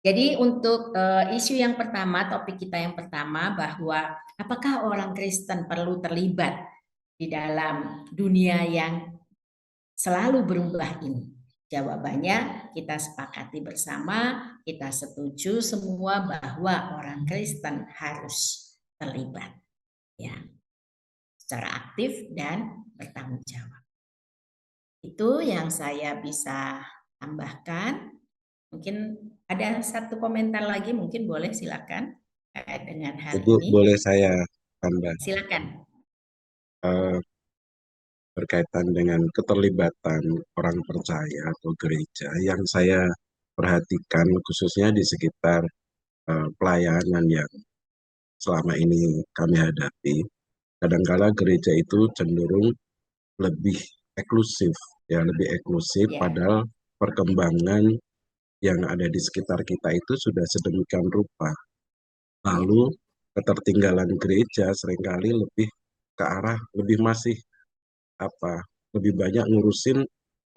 Jadi untuk isu yang pertama, topik kita yang pertama, bahwa apakah orang Kristen perlu terlibat di dalam dunia yang selalu berubah ini? Jawabannya kita sepakati bersama, kita setuju semua bahwa orang Kristen harus terlibat ya, secara aktif dan bertanggung jawab. Itu yang saya bisa tambahkan. Mungkin ada satu komentar lagi, mungkin boleh silakan dengan hal Ibu, ini. boleh saya tambah Silakan. berkaitan dengan keterlibatan orang percaya atau gereja yang saya perhatikan khususnya di sekitar pelayanan yang selama ini kami hadapi. Kadangkala gereja itu cenderung lebih eksklusif, ya lebih eksklusif, Ya. padahal perkembangan yang ada di sekitar kita itu sudah sedemikian rupa. Lalu ketertinggalan gereja seringkali lebih ke arah lebih masih apa lebih banyak ngurusin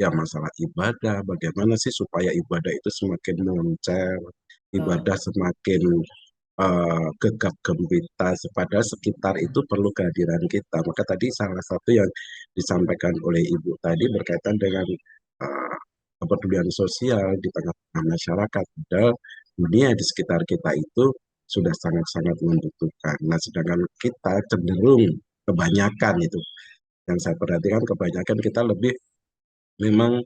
ya masalah ibadah, bagaimana sih supaya ibadah itu semakin moncer, ibadah semakin gegap gempita, padahal sekitar itu perlu kehadiran kita. Maka tadi salah satu yang disampaikan oleh Ibu tadi berkaitan dengan uh, kepedulian sosial di tengah-tengah masyarakat. Padahal dunia di sekitar kita itu sudah sangat-sangat membutuhkan. Nah, sedangkan kita cenderung kebanyakan itu, yang saya perhatikan kebanyakan kita lebih memang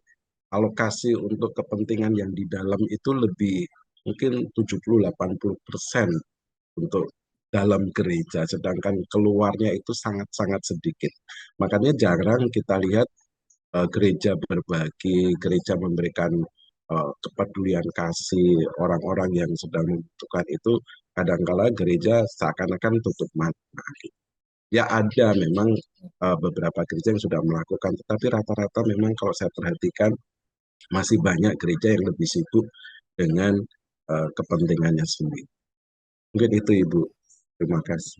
alokasi untuk kepentingan yang di dalam itu lebih mungkin 70-80% untuk dalam gereja, sedangkan keluarnya itu sangat-sangat sedikit. Makanya jarang kita lihat gereja berbagi, gereja memberikan kepedulian kasih orang-orang yang sedang membutuhkan itu. Kadangkala gereja seakan-akan tutup mata. Ya ada memang beberapa gereja yang sudah melakukan, tetapi rata-rata memang kalau saya perhatikan masih banyak gereja yang lebih sibuk dengan kepentingannya sendiri. Mungkin itu Ibu. Terima kasih.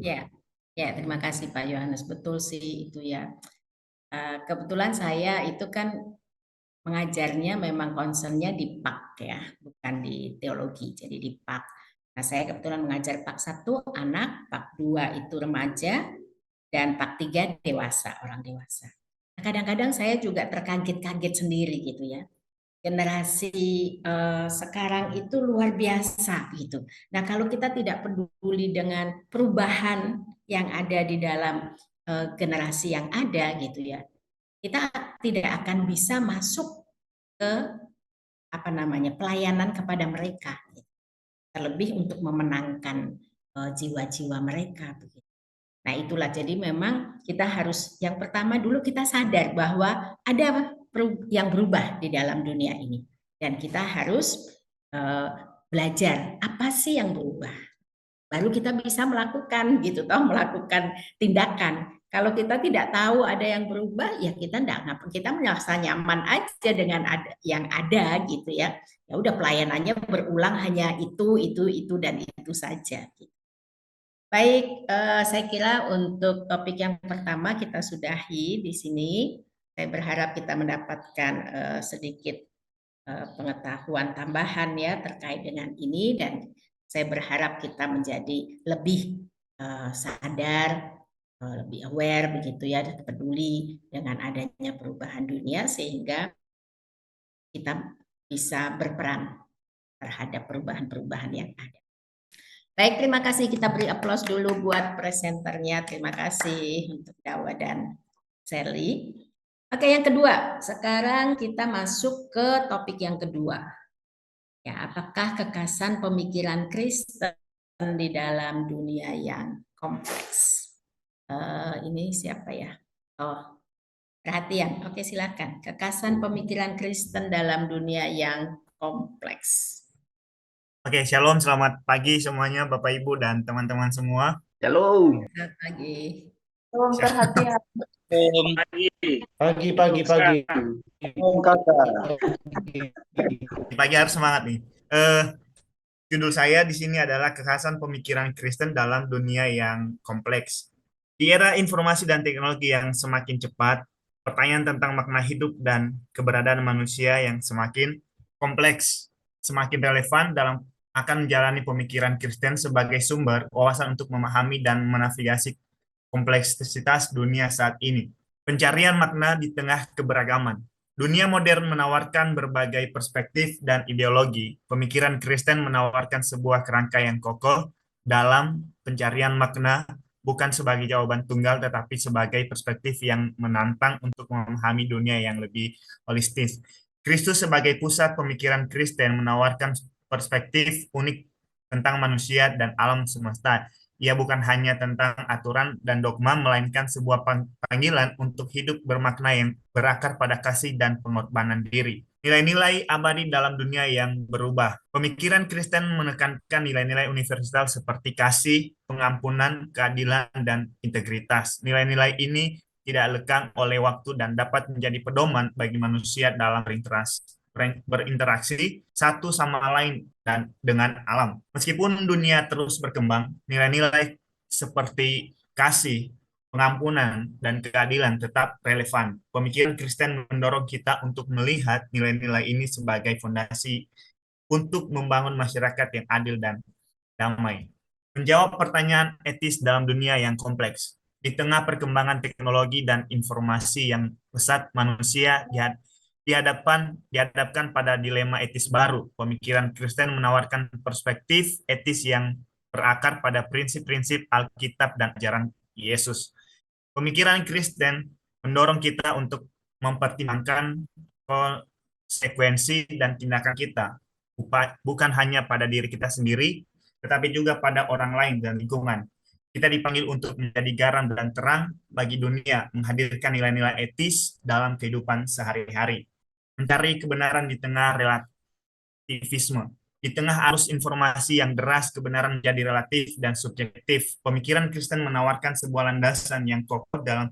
Ya, terima kasih Pak Yohanes. Betul sih itu ya. Kebetulan saya itu kan mengajarnya memang concernnya di PAK ya, bukan di teologi, jadi di PAK. Nah, saya kebetulan mengajar PAK 1 anak, PAK 2 itu remaja, dan PAK 3 dewasa, orang dewasa. Kadang-kadang saya juga terkaget-kaget sendiri gitu ya. Generasi sekarang itu luar biasa gitu. Nah, kalau kita tidak peduli dengan perubahan yang ada di dalam generasi yang ada gitu ya, kita tidak akan bisa masuk ke pelayanan kepada mereka, terlebih untuk memenangkan jiwa-jiwa mereka. Nah, itulah jadi memang kita harus yang pertama dulu kita sadar bahwa ada yang berubah di dalam dunia ini dan kita harus belajar apa sih yang berubah. Baru kita bisa melakukan gitu toh, melakukan tindakan. Kalau kita tidak tahu ada yang berubah, ya kita merasa nyaman aja dengan yang ada gitu ya. Ya udah pelayanannya berulang hanya itu dan itu saja. Baik, saya kira untuk topik yang pertama kita sudahi di sini. Saya berharap kita mendapatkan sedikit pengetahuan tambahan ya terkait dengan ini dan saya berharap kita menjadi lebih sadar, lebih aware begitu ya, dan peduli dengan adanya perubahan dunia sehingga kita bisa berperan terhadap perubahan-perubahan yang ada. Baik, terima kasih. Kita beri aplaus dulu buat presenternya. Terima kasih untuk Dawa dan Sally. Oke, yang kedua. Sekarang kita masuk ke topik yang kedua. Ya, apakah kekasan pemikiran Kristen di dalam dunia yang kompleks? Ini siapa ya? Oh, perhatian. Oke, silakan. Kekasan pemikiran Kristen dalam dunia yang kompleks. Oke, shalom, selamat pagi semuanya Bapak Ibu dan teman-teman semua. Shalom. Selamat pagi. Shalom, perhatian. Pagi. Pagi harus semangat nih. Judul saya di sini adalah kekhasan pemikiran Kristen dalam dunia yang kompleks. Di era informasi dan teknologi yang semakin cepat, pertanyaan tentang makna hidup dan keberadaan manusia yang semakin kompleks, semakin relevan dalam akan menjalani pemikiran Kristen sebagai sumber wawasan untuk memahami dan menavigasi kompleksitas dunia saat ini. Pencarian makna di tengah keberagaman. Dunia modern menawarkan berbagai perspektif dan ideologi. Pemikiran Kristen menawarkan sebuah kerangka yang kokoh dalam pencarian makna, bukan sebagai jawaban tunggal, tetapi sebagai perspektif yang menantang untuk memahami dunia yang lebih holistis. Kristus sebagai pusat pemikiran Kristen menawarkan perspektif unik tentang manusia dan alam semesta. Ia bukan hanya tentang aturan dan dogma, melainkan sebuah panggilan untuk hidup bermakna yang berakar pada kasih dan pengorbanan diri. Nilai-nilai abadi dalam dunia yang berubah. Pemikiran Kristen menekankan nilai-nilai universal seperti kasih, pengampunan, keadilan, dan integritas. Nilai-nilai ini tidak lekang oleh waktu dan dapat menjadi pedoman bagi manusia dalam berinteraksi. berinteraksi satu sama lain dan dengan alam. Meskipun dunia terus berkembang, nilai-nilai seperti kasih, pengampunan, dan keadilan tetap relevan. Pemikiran Kristen mendorong kita untuk melihat nilai-nilai ini sebagai fondasi untuk membangun masyarakat yang adil dan damai. Menjawab pertanyaan etis dalam dunia yang kompleks. Di tengah perkembangan teknologi dan informasi yang pesat, manusia dihadapkan pada dilema etis baru. Pemikiran Kristen menawarkan perspektif etis yang berakar pada prinsip-prinsip Alkitab dan ajaran Yesus. Pemikiran Kristen mendorong kita untuk mempertimbangkan konsekuensi dan tindakan kita, bukan hanya pada diri kita sendiri, tetapi juga pada orang lain dan lingkungan. Kita dipanggil untuk menjadi garam dan terang bagi dunia, menghadirkan nilai-nilai etis dalam kehidupan sehari-hari. Mencari kebenaran di tengah relativisme. Di tengah arus informasi yang deras, kebenaran menjadi relatif dan subjektif. Pemikiran Kristen menawarkan sebuah landasan yang kokoh dalam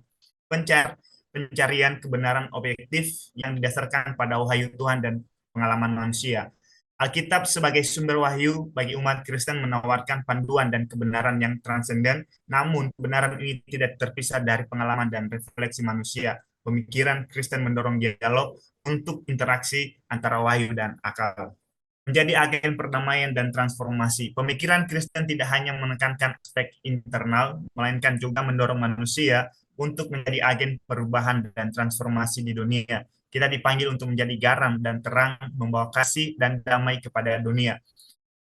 pencarian kebenaran objektif yang didasarkan pada wahyu Tuhan dan pengalaman manusia. Alkitab sebagai sumber wahyu bagi umat Kristen menawarkan panduan dan kebenaran yang transenden, namun kebenaran ini tidak terpisah dari pengalaman dan refleksi manusia. Pemikiran Kristen mendorong dialog untuk interaksi antara wahyu dan akal. Menjadi agen perdamaian dan transformasi. Pemikiran Kristen tidak hanya menekankan aspek internal, melainkan juga mendorong manusia untuk menjadi agen perubahan dan transformasi di dunia. Kita dipanggil untuk menjadi garam dan terang, membawa kasih dan damai kepada dunia.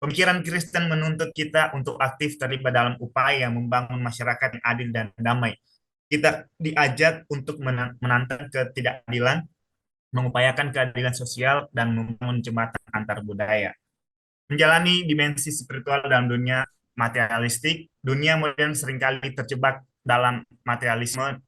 Pemikiran Kristen menuntut kita untuk aktif terlibat dalam upaya membangun masyarakat yang adil dan damai. Kita diajak untuk menantang ketidakadilan, mengupayakan keadilan sosial, dan membangun jembatan antar budaya. Menjalani dimensi spiritual dalam dunia materialistik, dunia modern seringkali terjebak dalam materialisme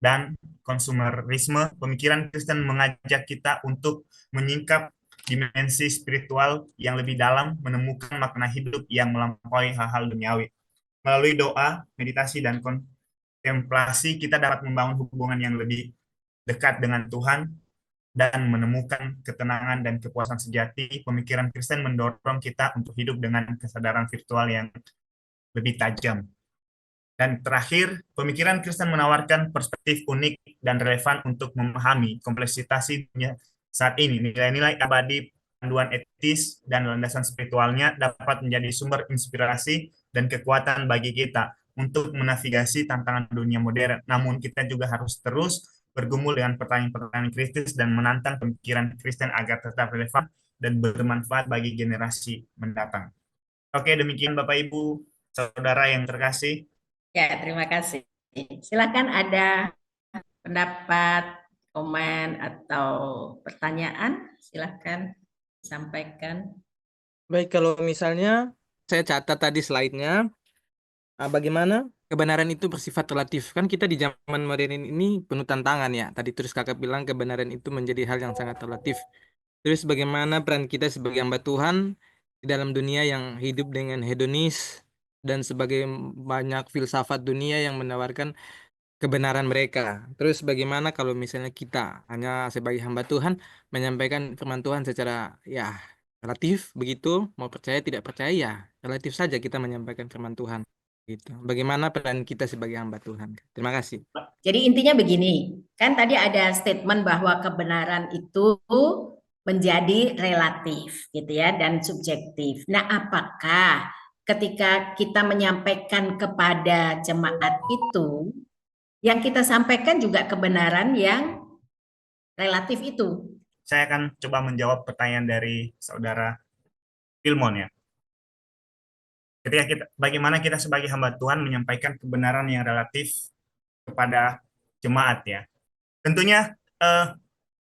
dan konsumerisme. Pemikiran Kristen mengajak kita untuk menyingkap dimensi spiritual yang lebih dalam, menemukan makna hidup yang melampaui hal-hal duniawi. Melalui doa, meditasi, dan kontemplasi, kita dapat membangun hubungan yang lebih dekat dengan Tuhan dan menemukan ketenangan dan kepuasan sejati. Pemikiran Kristen mendorong kita untuk hidup dengan kesadaran virtual yang lebih tajam. Dan terakhir, pemikiran Kristen menawarkan perspektif unik dan relevan untuk memahami kompleksitas dunia saat ini. Nilai-nilai abadi, panduan etis, dan landasan spiritualnya dapat menjadi sumber inspirasi dan kekuatan bagi kita untuk menavigasi tantangan dunia modern. Namun kita juga harus terus bergumul dengan pertanyaan-pertanyaan kritis dan menantang pemikiran Kristen agar tetap relevan dan bermanfaat bagi generasi mendatang. Oke, demikian Bapak Ibu, Saudara yang terkasih. Ya, terima kasih. Silakan ada pendapat, komen, atau pertanyaan. Silakan sampaikan. Baik, kalau misalnya saya catat tadi slide-nya, bagaimana kebenaran itu bersifat relatif. Kan kita di zaman modern ini penuh tantangan ya. Tadi terus kakak bilang kebenaran itu menjadi hal yang sangat relatif. Terus bagaimana peran kita sebagai hamba Tuhan di dalam dunia yang hidup dengan hedonis dan sebagai banyak filsafat dunia yang menawarkan kebenaran mereka. Terus bagaimana kalau misalnya kita hanya sebagai hamba Tuhan menyampaikan firman Tuhan secara ya relatif begitu, mau percaya tidak percaya ya relatif saja kita menyampaikan firman Tuhan gitu. Bagaimana peran kita sebagai hamba Tuhan? Terima kasih. Jadi intinya begini, kan tadi ada statement bahwa kebenaran itu menjadi relatif gitu ya dan subjektif. Nah, apakah ketika kita menyampaikan kepada jemaat itu yang kita sampaikan juga kebenaran yang relatif itu? Saya akan coba menjawab pertanyaan dari Saudara Filmon ya. Bagaimana kita sebagai hamba Tuhan menyampaikan kebenaran yang relatif kepada jemaat ya. Tentunya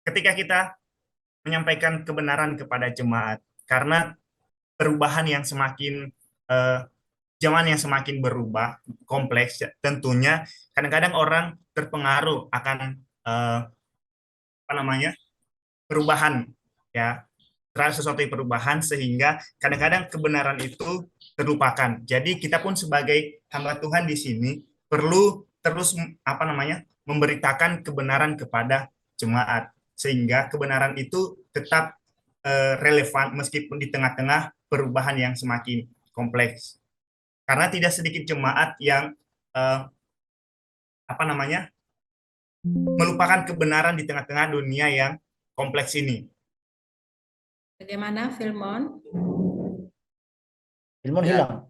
ketika kita menyampaikan kebenaran kepada jemaat, karena perubahan yang semakin zaman yang semakin berubah, kompleks, tentunya kadang-kadang orang terpengaruh akan perubahan ya, terhadap sesuatu yang perubahan sehingga kadang-kadang kebenaran itu terlupakan. Jadi kita pun sebagai hamba Tuhan di sini perlu terus memberitakan kebenaran kepada jemaat sehingga kebenaran itu tetap relevan meskipun di tengah-tengah perubahan yang semakin kompleks. Karena tidak sedikit jemaat yang melupakan kebenaran di tengah-tengah dunia yang kompleks ini. Bagaimana, Filmon? Filmon Ya, hilang.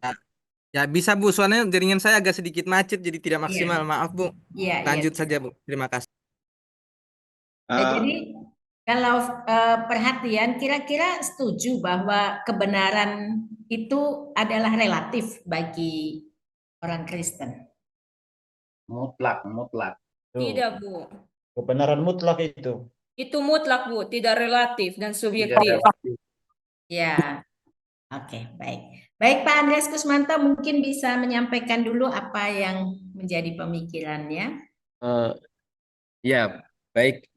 ya bisa Bu, soalnya jaringan saya agak sedikit macet jadi tidak maksimal. Maaf Bu. Iya, iya. Lanjut saja Bu. Terima kasih. Jadi kalau perhatian, kira-kira setuju bahwa kebenaran itu adalah relatif bagi orang Kristen. Mutlak, mutlak. Tuh, Tidak, Bu. kebenaran mutlak itu. Itu mutlak, Bu, tidak relatif dan Tidak subjektif. relatif. Ya, oke, baik. Baik, Pak Andreas Kusmanto mungkin bisa menyampaikan dulu apa yang menjadi pemikirannya. Ya, baik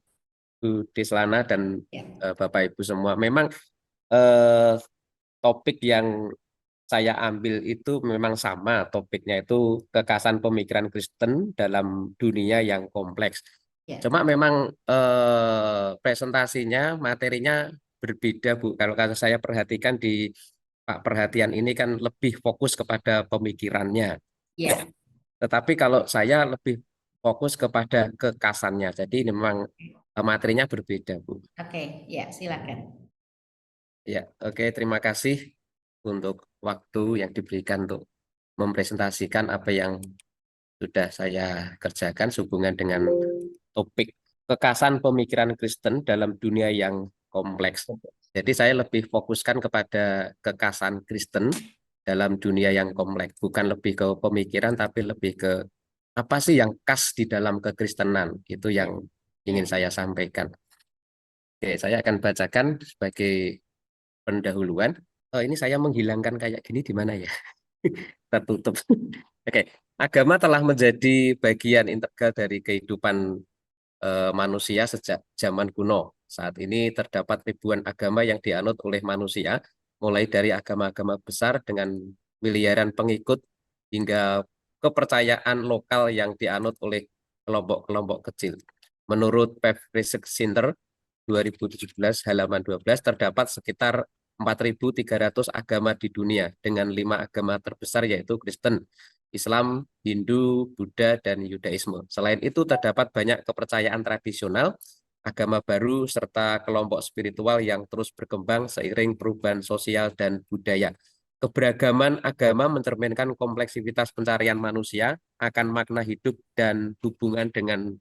Bu Deslana dan Ya. Bapak Ibu semua. Memang topik yang saya ambil itu memang sama, topiknya itu kekasan pemikiran Kristen dalam dunia yang kompleks. Ya. Cuma memang presentasinya, materinya berbeda Bu. Kalau saya perhatikan di Pak Perhatian ini kan lebih fokus kepada pemikirannya. Ya. Tetapi kalau saya lebih fokus kepada kekasannya. Jadi ini memang materinya berbeda Bu. Oke, ya, silakan. Ya, oke, terima kasih untuk waktu yang diberikan untuk mempresentasikan apa yang sudah saya kerjakan sehubungan dengan topik kekasan pemikiran Kristen dalam dunia yang kompleks. Jadi saya lebih fokuskan kepada kekasan Kristen dalam dunia yang kompleks, bukan lebih ke pemikiran tapi lebih ke apa sih yang khas di dalam kekristenan, itu yang ingin saya sampaikan. Oke, saya akan bacakan sebagai pendahuluan. Oh, ini saya menghilangkan kayak gini di mana ya? Tertutup. Oke, agama telah menjadi bagian integral dari kehidupan manusia sejak zaman kuno. Saat ini terdapat ribuan agama yang dianut oleh manusia, mulai dari agama-agama besar dengan miliaran pengikut hingga kepercayaan lokal yang dianut oleh kelompok-kelompok kecil. Menurut Pew Research Center 2017 halaman 12 terdapat sekitar 4.300 agama di dunia dengan 5 agama terbesar yaitu Kristen, Islam, Hindu, Buddha, dan Yudaisme. Selain itu terdapat banyak kepercayaan tradisional, agama baru, serta kelompok spiritual yang terus berkembang seiring perubahan sosial dan budaya. Keberagaman agama mencerminkan kompleksitas pencarian manusia akan makna hidup dan hubungan dengan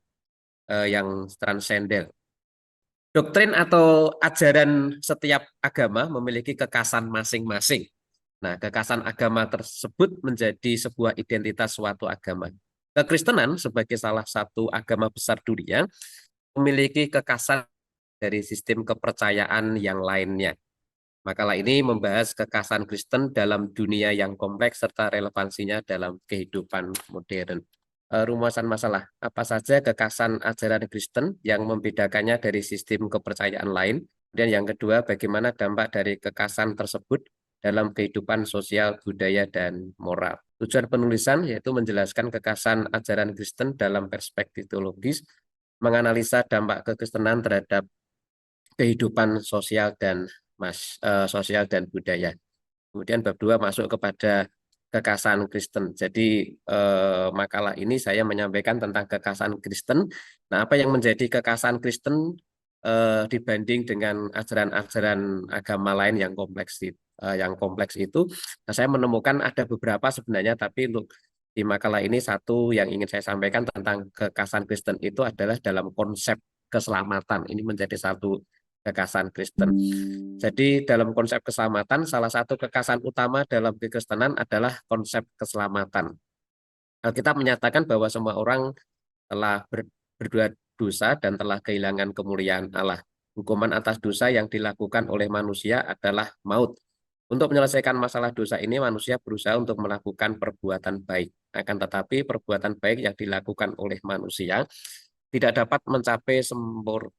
yang transenden. Doktrin atau ajaran setiap agama memiliki kekasan masing-masing. Nah, kekasan agama tersebut menjadi sebuah identitas suatu agama. Kekristenan sebagai salah satu agama besar dunia memiliki kekasan dari sistem kepercayaan yang lainnya. Makalah ini membahas kekasan Kristen dalam dunia yang kompleks serta relevansinya dalam kehidupan modern. Rumusan masalah, apa saja kekasan ajaran Kristen yang membedakannya dari sistem kepercayaan lain? Dan yang kedua, bagaimana dampak dari kekasan tersebut dalam kehidupan sosial, budaya, dan moral. Tujuan penulisan yaitu menjelaskan kekasan ajaran Kristen dalam perspektif teologis, menganalisa dampak kekristenan terhadap kehidupan sosial dan budaya. Kemudian bab 2 masuk kepada kekasan Kristen. Jadi makalah ini saya menyampaikan tentang kekasan Kristen. Nah, apa yang menjadi kekasan Kristen dibanding dengan ajaran-ajaran agama lain yang kompleks itu, nah, saya menemukan ada beberapa sebenarnya, tapi untuk di makalah ini satu yang ingin saya sampaikan tentang kekasan Kristen itu adalah dalam konsep keselamatan. Ini menjadi satu kekasan Kristen. Jadi dalam konsep keselamatan, salah satu kekasan utama dalam kekristenan adalah konsep keselamatan. Alkitab menyatakan bahwa semua orang telah berbuat dosa dan telah kehilangan kemuliaan Allah. Hukuman atas dosa yang dilakukan oleh manusia adalah maut. Untuk menyelesaikan masalah dosa ini, manusia berusaha untuk melakukan perbuatan baik. Akan tetapi perbuatan baik yang dilakukan oleh manusia tidak dapat mencapai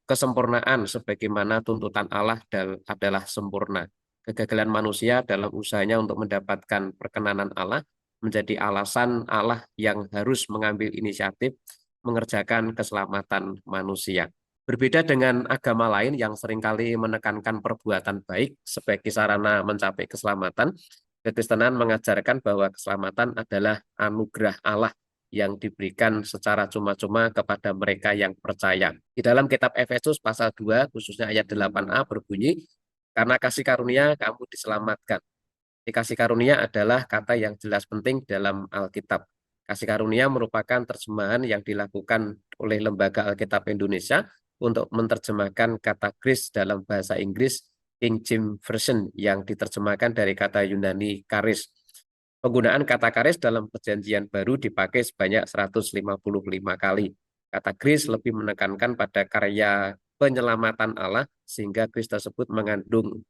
kesempurnaan sebagaimana tuntutan Allah adalah sempurna. Kegagalan manusia dalam usahanya untuk mendapatkan perkenanan Allah menjadi alasan Allah yang harus mengambil inisiatif mengerjakan keselamatan manusia. Berbeda dengan agama lain yang seringkali menekankan perbuatan baik sebagai sarana mencapai keselamatan, kekristenan mengajarkan bahwa keselamatan adalah anugerah Allah yang diberikan secara cuma-cuma kepada mereka yang percaya. Di dalam kitab Efesus pasal 2, khususnya ayat 8a berbunyi, karena kasih karunia kamu diselamatkan. Kasih karunia adalah kata yang jelas penting dalam Alkitab. Kasih karunia merupakan terjemahan yang dilakukan oleh Lembaga Alkitab Indonesia untuk menerjemahkan kata grace dalam bahasa Inggris King James Version yang diterjemahkan dari kata Yunani charis. Penggunaan kata charis dalam Perjanjian Baru dipakai sebanyak 155 kali. Kata grace lebih menekankan pada karya penyelamatan Allah sehingga grace tersebut mengandung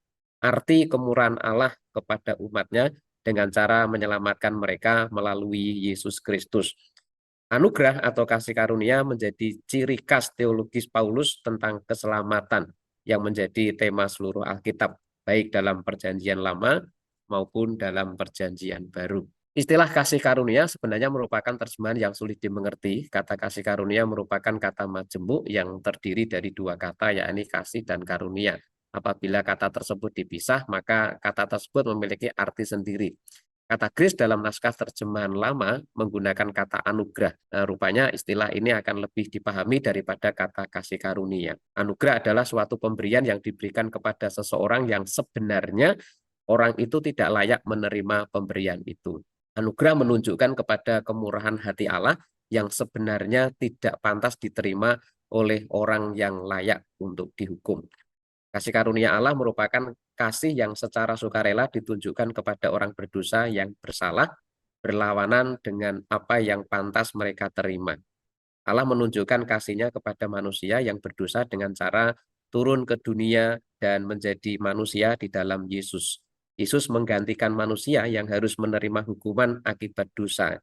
arti kemurahan Allah kepada umatnya dengan cara menyelamatkan mereka melalui Yesus Kristus. Anugerah atau kasih karunia menjadi ciri khas teologis Paulus tentang keselamatan yang menjadi tema seluruh Alkitab, baik dalam Perjanjian Lama maupun dalam Perjanjian Baru. Istilah kasih karunia sebenarnya merupakan terjemahan yang sulit dimengerti. Kata kasih karunia merupakan kata majemuk yang terdiri dari dua kata, yakni kasih dan karunia. Apabila kata tersebut dipisah, maka kata tersebut memiliki arti sendiri. Kata grace dalam naskah terjemahan lama menggunakan kata anugerah. Nah, rupanya istilah ini akan lebih dipahami daripada kata kasih karunia. Anugerah adalah suatu pemberian yang diberikan kepada seseorang yang sebenarnya orang itu tidak layak menerima pemberian itu. Anugerah menunjukkan kepada kemurahan hati Allah yang sebenarnya tidak pantas diterima oleh orang yang layak untuk dihukum. Kasih karunia Allah merupakan kasih yang secara sukarela ditunjukkan kepada orang berdosa yang bersalah, berlawanan dengan apa yang pantas mereka terima. Allah menunjukkan kasih-Nya kepada manusia yang berdosa dengan cara turun ke dunia dan menjadi manusia di dalam Yesus. Yesus menggantikan manusia yang harus menerima hukuman akibat dosa.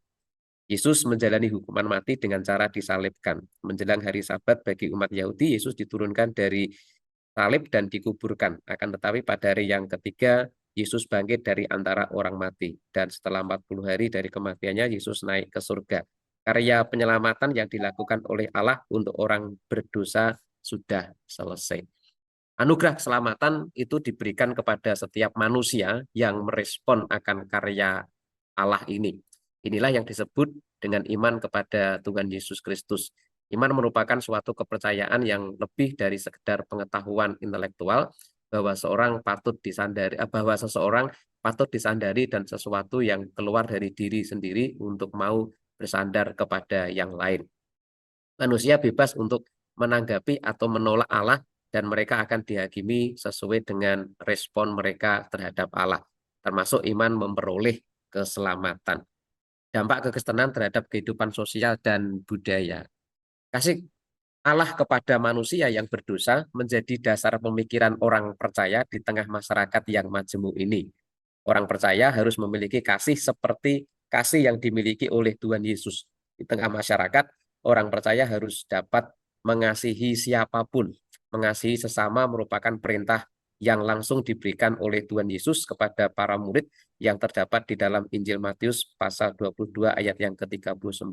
Yesus menjalani hukuman mati dengan cara disalibkan. Menjelang hari Sabat bagi umat Yahudi, Yesus diturunkan dari salib dan dikuburkan. Akan tetapi pada hari yang ketiga, Yesus bangkit dari antara orang mati. Dan setelah 40 hari dari kematiannya, Yesus naik ke surga. Karya penyelamatan yang dilakukan oleh Allah untuk orang berdosa sudah selesai. Anugerah keselamatan itu diberikan kepada setiap manusia yang merespon akan karya Allah ini. Inilah yang disebut dengan iman kepada Tuhan Yesus Kristus. Iman merupakan suatu kepercayaan yang lebih dari sekedar pengetahuan intelektual bahwa seseorang patut disandari dan sesuatu yang keluar dari diri sendiri untuk mau bersandar kepada yang lain. Manusia bebas untuk menanggapi atau menolak Allah dan mereka akan dihakimi sesuai dengan respon mereka terhadap Allah, termasuk iman memperoleh keselamatan. Dampak kekristenan terhadap kehidupan sosial dan budaya. Kasih Allah kepada manusia yang berdosa menjadi dasar pemikiran orang percaya di tengah masyarakat yang majemuk ini. Orang percaya harus memiliki kasih seperti kasih yang dimiliki oleh Tuhan Yesus. Di tengah masyarakat, orang percaya harus dapat mengasihi siapapun. Mengasihi sesama merupakan perintah yang langsung diberikan oleh Tuhan Yesus kepada para murid yang terdapat di dalam Injil Matius pasal 22 ayat yang ke-39.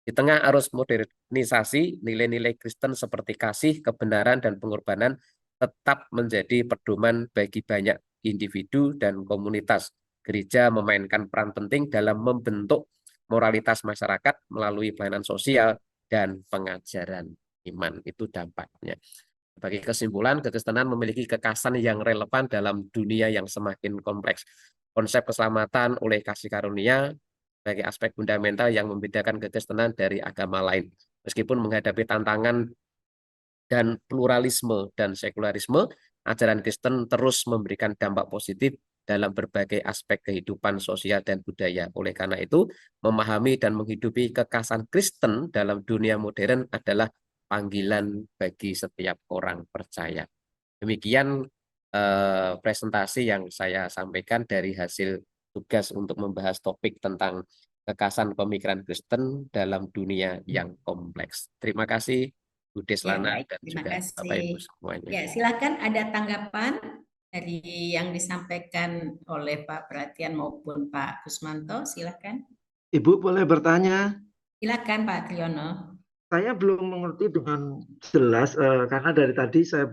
Di tengah arus modernisasi, nilai-nilai Kristen seperti kasih, kebenaran, dan pengorbanan tetap menjadi pedoman bagi banyak individu dan komunitas. Gereja memainkan peran penting dalam membentuk moralitas masyarakat melalui pelayanan sosial dan pengajaran iman. Itu dampaknya. Sebagai kesimpulan, kekristenan memiliki kekasan yang relevan dalam dunia yang semakin kompleks. Konsep keselamatan oleh kasih karunia sebagai aspek fundamental yang membedakan kekristenan dari agama lain. Meskipun menghadapi tantangan dan pluralisme dan sekularisme, ajaran Kristen terus memberikan dampak positif dalam berbagai aspek kehidupan sosial dan budaya. Oleh karena itu, memahami dan menghidupi kekhasan Kristen dalam dunia modern adalah panggilan bagi setiap orang percaya. Demikian presentasi yang saya sampaikan dari hasil tugas untuk membahas topik tentang kekhasan pemikiran Kristen dalam dunia yang kompleks. Terima kasih Bu Deslana dan Terima juga kasih. Bapak Ibu semuanya. Ya, silakan ada tanggapan dari yang disampaikan oleh Pak Perhatian maupun Pak Kusmanto, silakan. Ibu boleh bertanya? Silakan Pak Triono. Saya belum mengerti dengan jelas karena dari tadi saya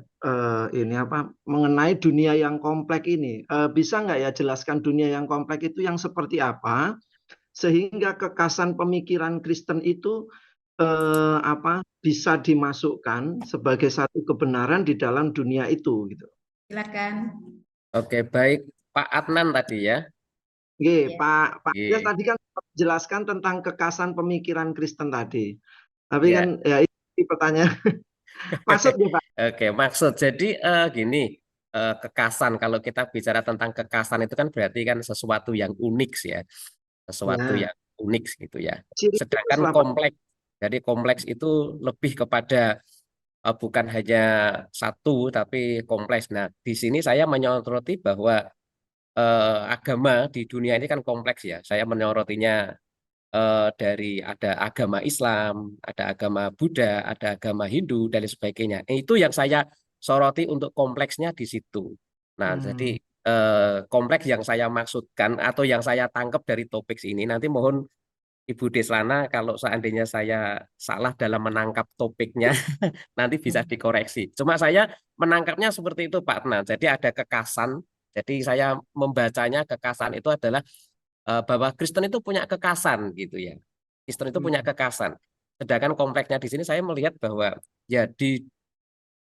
ini apa mengenai dunia yang kompleks ini. Bisa nggak ya jelaskan dunia yang kompleks itu yang seperti apa sehingga kekasan pemikiran Kristen itu apa bisa dimasukkan sebagai satu kebenaran di dalam dunia itu gitu. Silakan. Oke, baik Pak Adnan tadi ya. Oke, Ya. Pak Yes, Oke. tadi kan jelaskan tentang kekasan pemikiran Kristen tadi. Tapi Ya. kan ya ini pertanyaan maksudnya Pak. Oke, maksud jadi gini, kekasan kalau kita bicara tentang kekasan itu kan berarti kan sesuatu yang unik ya, sesuatu Ya, yang unik gitu ya. ciri khas Sedangkan lah Pak. kompleks, jadi kompleks itu lebih kepada bukan hanya satu tapi kompleks. Nah, di sini saya menyoroti bahwa agama di dunia ini kan kompleks ya. Saya menyorotinya dari ada agama Islam, ada agama Buddha, ada agama Hindu dan lain sebagainya. Itu yang saya soroti untuk kompleksnya di situ. Nah, jadi kompleks yang saya maksudkan atau yang saya tangkap dari topik ini nanti mohon Ibu Deslana kalau seandainya saya salah dalam menangkap topiknya nanti bisa dikoreksi. Cuma saya menangkapnya seperti itu Pak Adnan. Jadi ada kekasan. Jadi saya membacanya kekasan itu adalah bahwa Kristen itu punya kekasan gitu ya. Kristen itu punya kekasan. Sedangkan kompleksnya di sini saya melihat bahwa ya di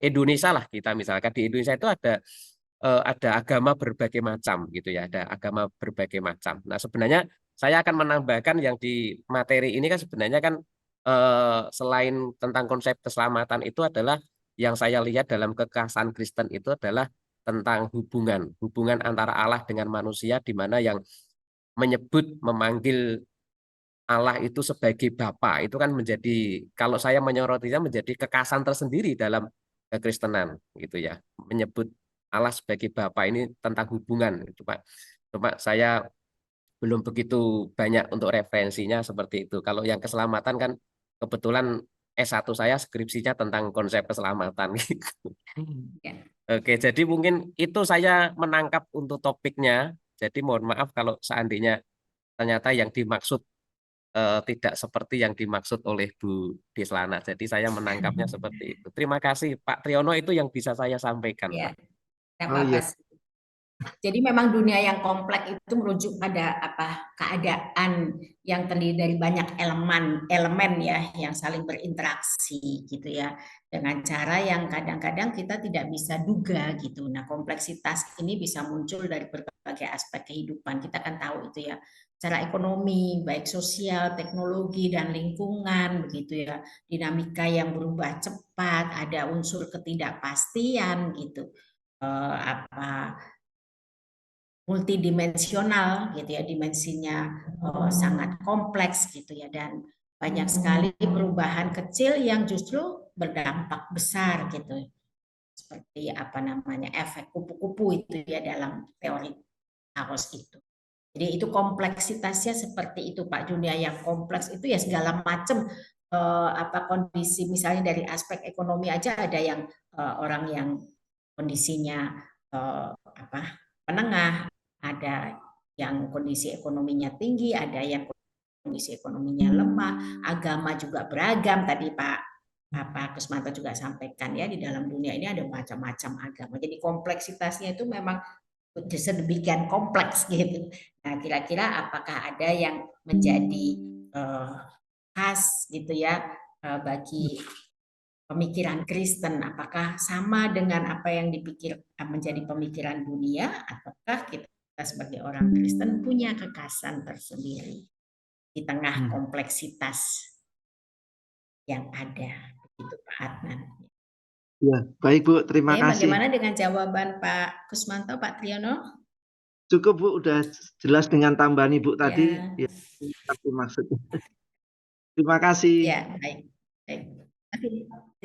Indonesia lah kita misalkan di Indonesia itu ada agama berbagai macam gitu ya, ada agama berbagai macam. Nah, sebenarnya saya akan menambahkan yang di materi ini kan sebenarnya kan selain tentang konsep keselamatan itu adalah yang saya lihat dalam kekhasan Kristen itu adalah tentang hubungan antara Allah dengan manusia di mana yang memanggil Allah itu sebagai Bapa itu kan menjadi kalau saya menyorotinya menjadi kekhasan tersendiri dalam kekristenan gitu ya, menyebut Allah sebagai Bapa ini tentang hubungan itu Pak. Cuma saya belum begitu banyak untuk referensinya seperti itu. Kalau yang keselamatan kan kebetulan S1 saya skripsinya tentang konsep keselamatan gitu. Ya. Oke, jadi mungkin itu saya menangkap untuk topiknya. Jadi mohon maaf kalau seandainya ternyata yang dimaksud tidak seperti yang dimaksud oleh Bu Deslana. Jadi saya menangkapnya seperti itu. Terima kasih Pak Triyono, itu yang bisa saya sampaikan Ya, Pak. tidak Oh apa-apa iya. sih. Jadi memang dunia yang kompleks itu merujuk pada apa keadaan yang terdiri dari banyak elemen ya yang saling berinteraksi gitu ya dengan cara yang kadang-kadang kita tidak bisa duga gitu. Nah, kompleksitas ini bisa muncul dari berbagai aspek kehidupan. Kita kan tahu itu ya, secara ekonomi, baik sosial, teknologi dan lingkungan begitu ya. Dinamika yang berubah cepat, ada unsur ketidakpastian gitu. Apa multidimensional gitu ya, dimensinya sangat kompleks gitu ya, dan banyak sekali perubahan kecil yang justru berdampak besar gitu, seperti apa namanya efek kupu-kupu itu ya dalam teori Taros itu. Jadi itu kompleksitasnya seperti itu Pak. Dunia yang kompleks itu ya segala macam apa kondisi, misalnya dari aspek ekonomi aja ada yang orang yang kondisinya apa menengah, ada yang kondisi ekonominya tinggi, ada yang kondisi ekonominya lemah, agama juga beragam tadi Pak Kusmanto juga sampaikan ya, di dalam dunia ini ada macam-macam agama. Jadi kompleksitasnya itu memang sedemikian kompleks gitu. Nah, kira-kira apakah ada yang menjadi khas gitu ya bagi pemikiran Kristen, apakah sama dengan apa yang dipikir menjadi pemikiran dunia, ataukah kita sebagai orang Kristen punya kekhasan tersendiri di tengah kompleksitas yang ada, begitu Pak Adnan. Ya, baik Bu, terima Oke, kasih. bagaimana dengan jawaban Pak Kusmanto, Pak Triyono? Cukup Bu, udah jelas dengan tambahan Ibu tadi. Ya, Tapi maksudnya. Terima kasih. ya baik. Baik.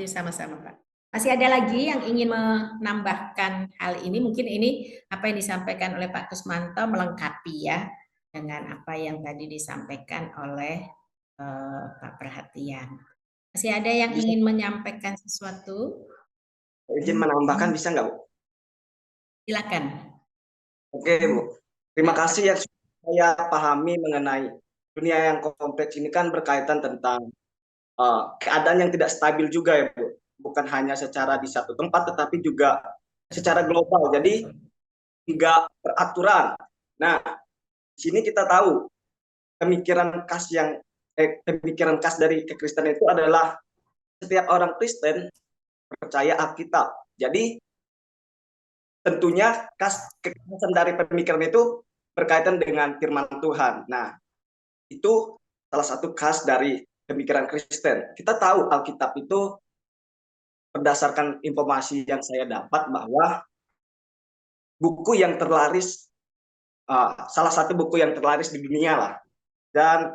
Sama-sama Pak. Masih ada lagi yang ingin menambahkan hal ini? Mungkin ini apa yang disampaikan oleh Pak Kusmanto melengkapi ya dengan apa yang tadi disampaikan oleh Pak Perhatian. Masih ada yang ingin menyampaikan sesuatu? Izin menambahkan bisa nggak Bu? Silakan. Oke Bu, terima kasih yang sudah saya pahami mengenai dunia yang kompleks ini kan berkaitan tentang keadaan yang tidak stabil juga ya Bu. Bukan hanya secara di satu tempat, tetapi juga secara global. Jadi tidak beraturan. Nah, di sini kita tahu pemikiran khas dari kekristenan itu adalah setiap orang Kristen percaya Alkitab. Jadi tentunya kekhasan dari pemikiran itu berkaitan dengan firman Tuhan. Nah, itu salah satu khas dari pemikiran Kristen. Kita tahu Alkitab itu berdasarkan informasi yang saya dapat bahwa buku yang terlaris, salah satu buku yang terlaris di dunia lah. Dan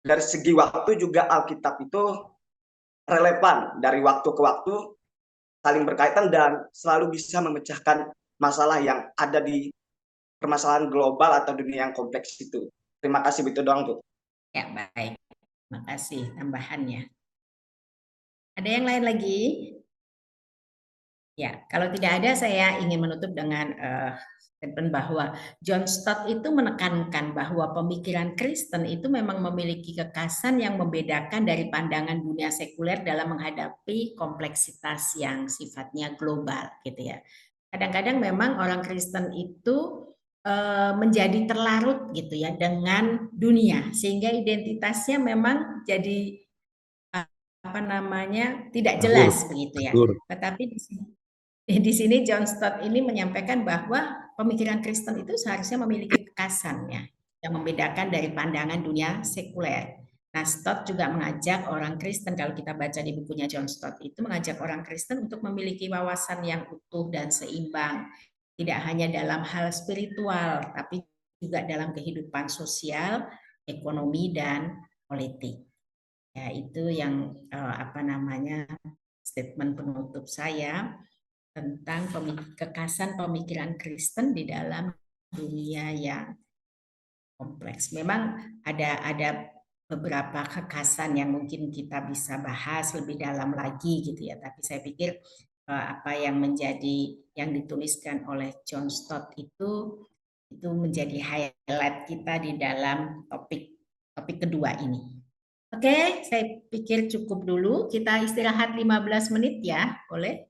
dari segi waktu juga Alkitab itu relevan dari waktu ke waktu, saling berkaitan dan selalu bisa memecahkan masalah yang ada di permasalahan global atau dunia yang kompleks itu. Terima kasih, itu doang tuh. Ya, baik. Terima kasih tambahannya. Ada yang lain lagi? Ya, kalau tidak ada, saya ingin menutup dengan statement bahwa John Stott itu menekankan bahwa pemikiran Kristen itu memang memiliki kekhasan yang membedakan dari pandangan dunia sekuler dalam menghadapi kompleksitas yang sifatnya global, gitu ya. Kadang-kadang memang orang Kristen itu menjadi terlarut gitu ya dengan dunia, sehingga identitasnya memang jadi tidak jelas begitu ya. Tetapi di sini John Stott ini menyampaikan bahwa pemikiran Kristen itu seharusnya memiliki kekhasannya yang membedakan dari pandangan dunia sekuler. Nah, Stott juga mengajak orang Kristen, kalau kita baca di bukunya John Stott itu mengajak orang Kristen untuk memiliki wawasan yang utuh dan seimbang, tidak hanya dalam hal spiritual, tapi juga dalam kehidupan sosial, ekonomi, dan politik. Ya, itu yang statement penutup saya tentang kekhasan pemikiran Kristen di dalam dunia yang kompleks. Memang ada beberapa kekhasan yang mungkin kita bisa bahas lebih dalam lagi gitu ya. Tapi saya pikir apa yang dituliskan oleh John Stott itu menjadi highlight kita di dalam topik kedua ini. Oke, saya pikir cukup dulu. Kita istirahat 15 menit ya, boleh?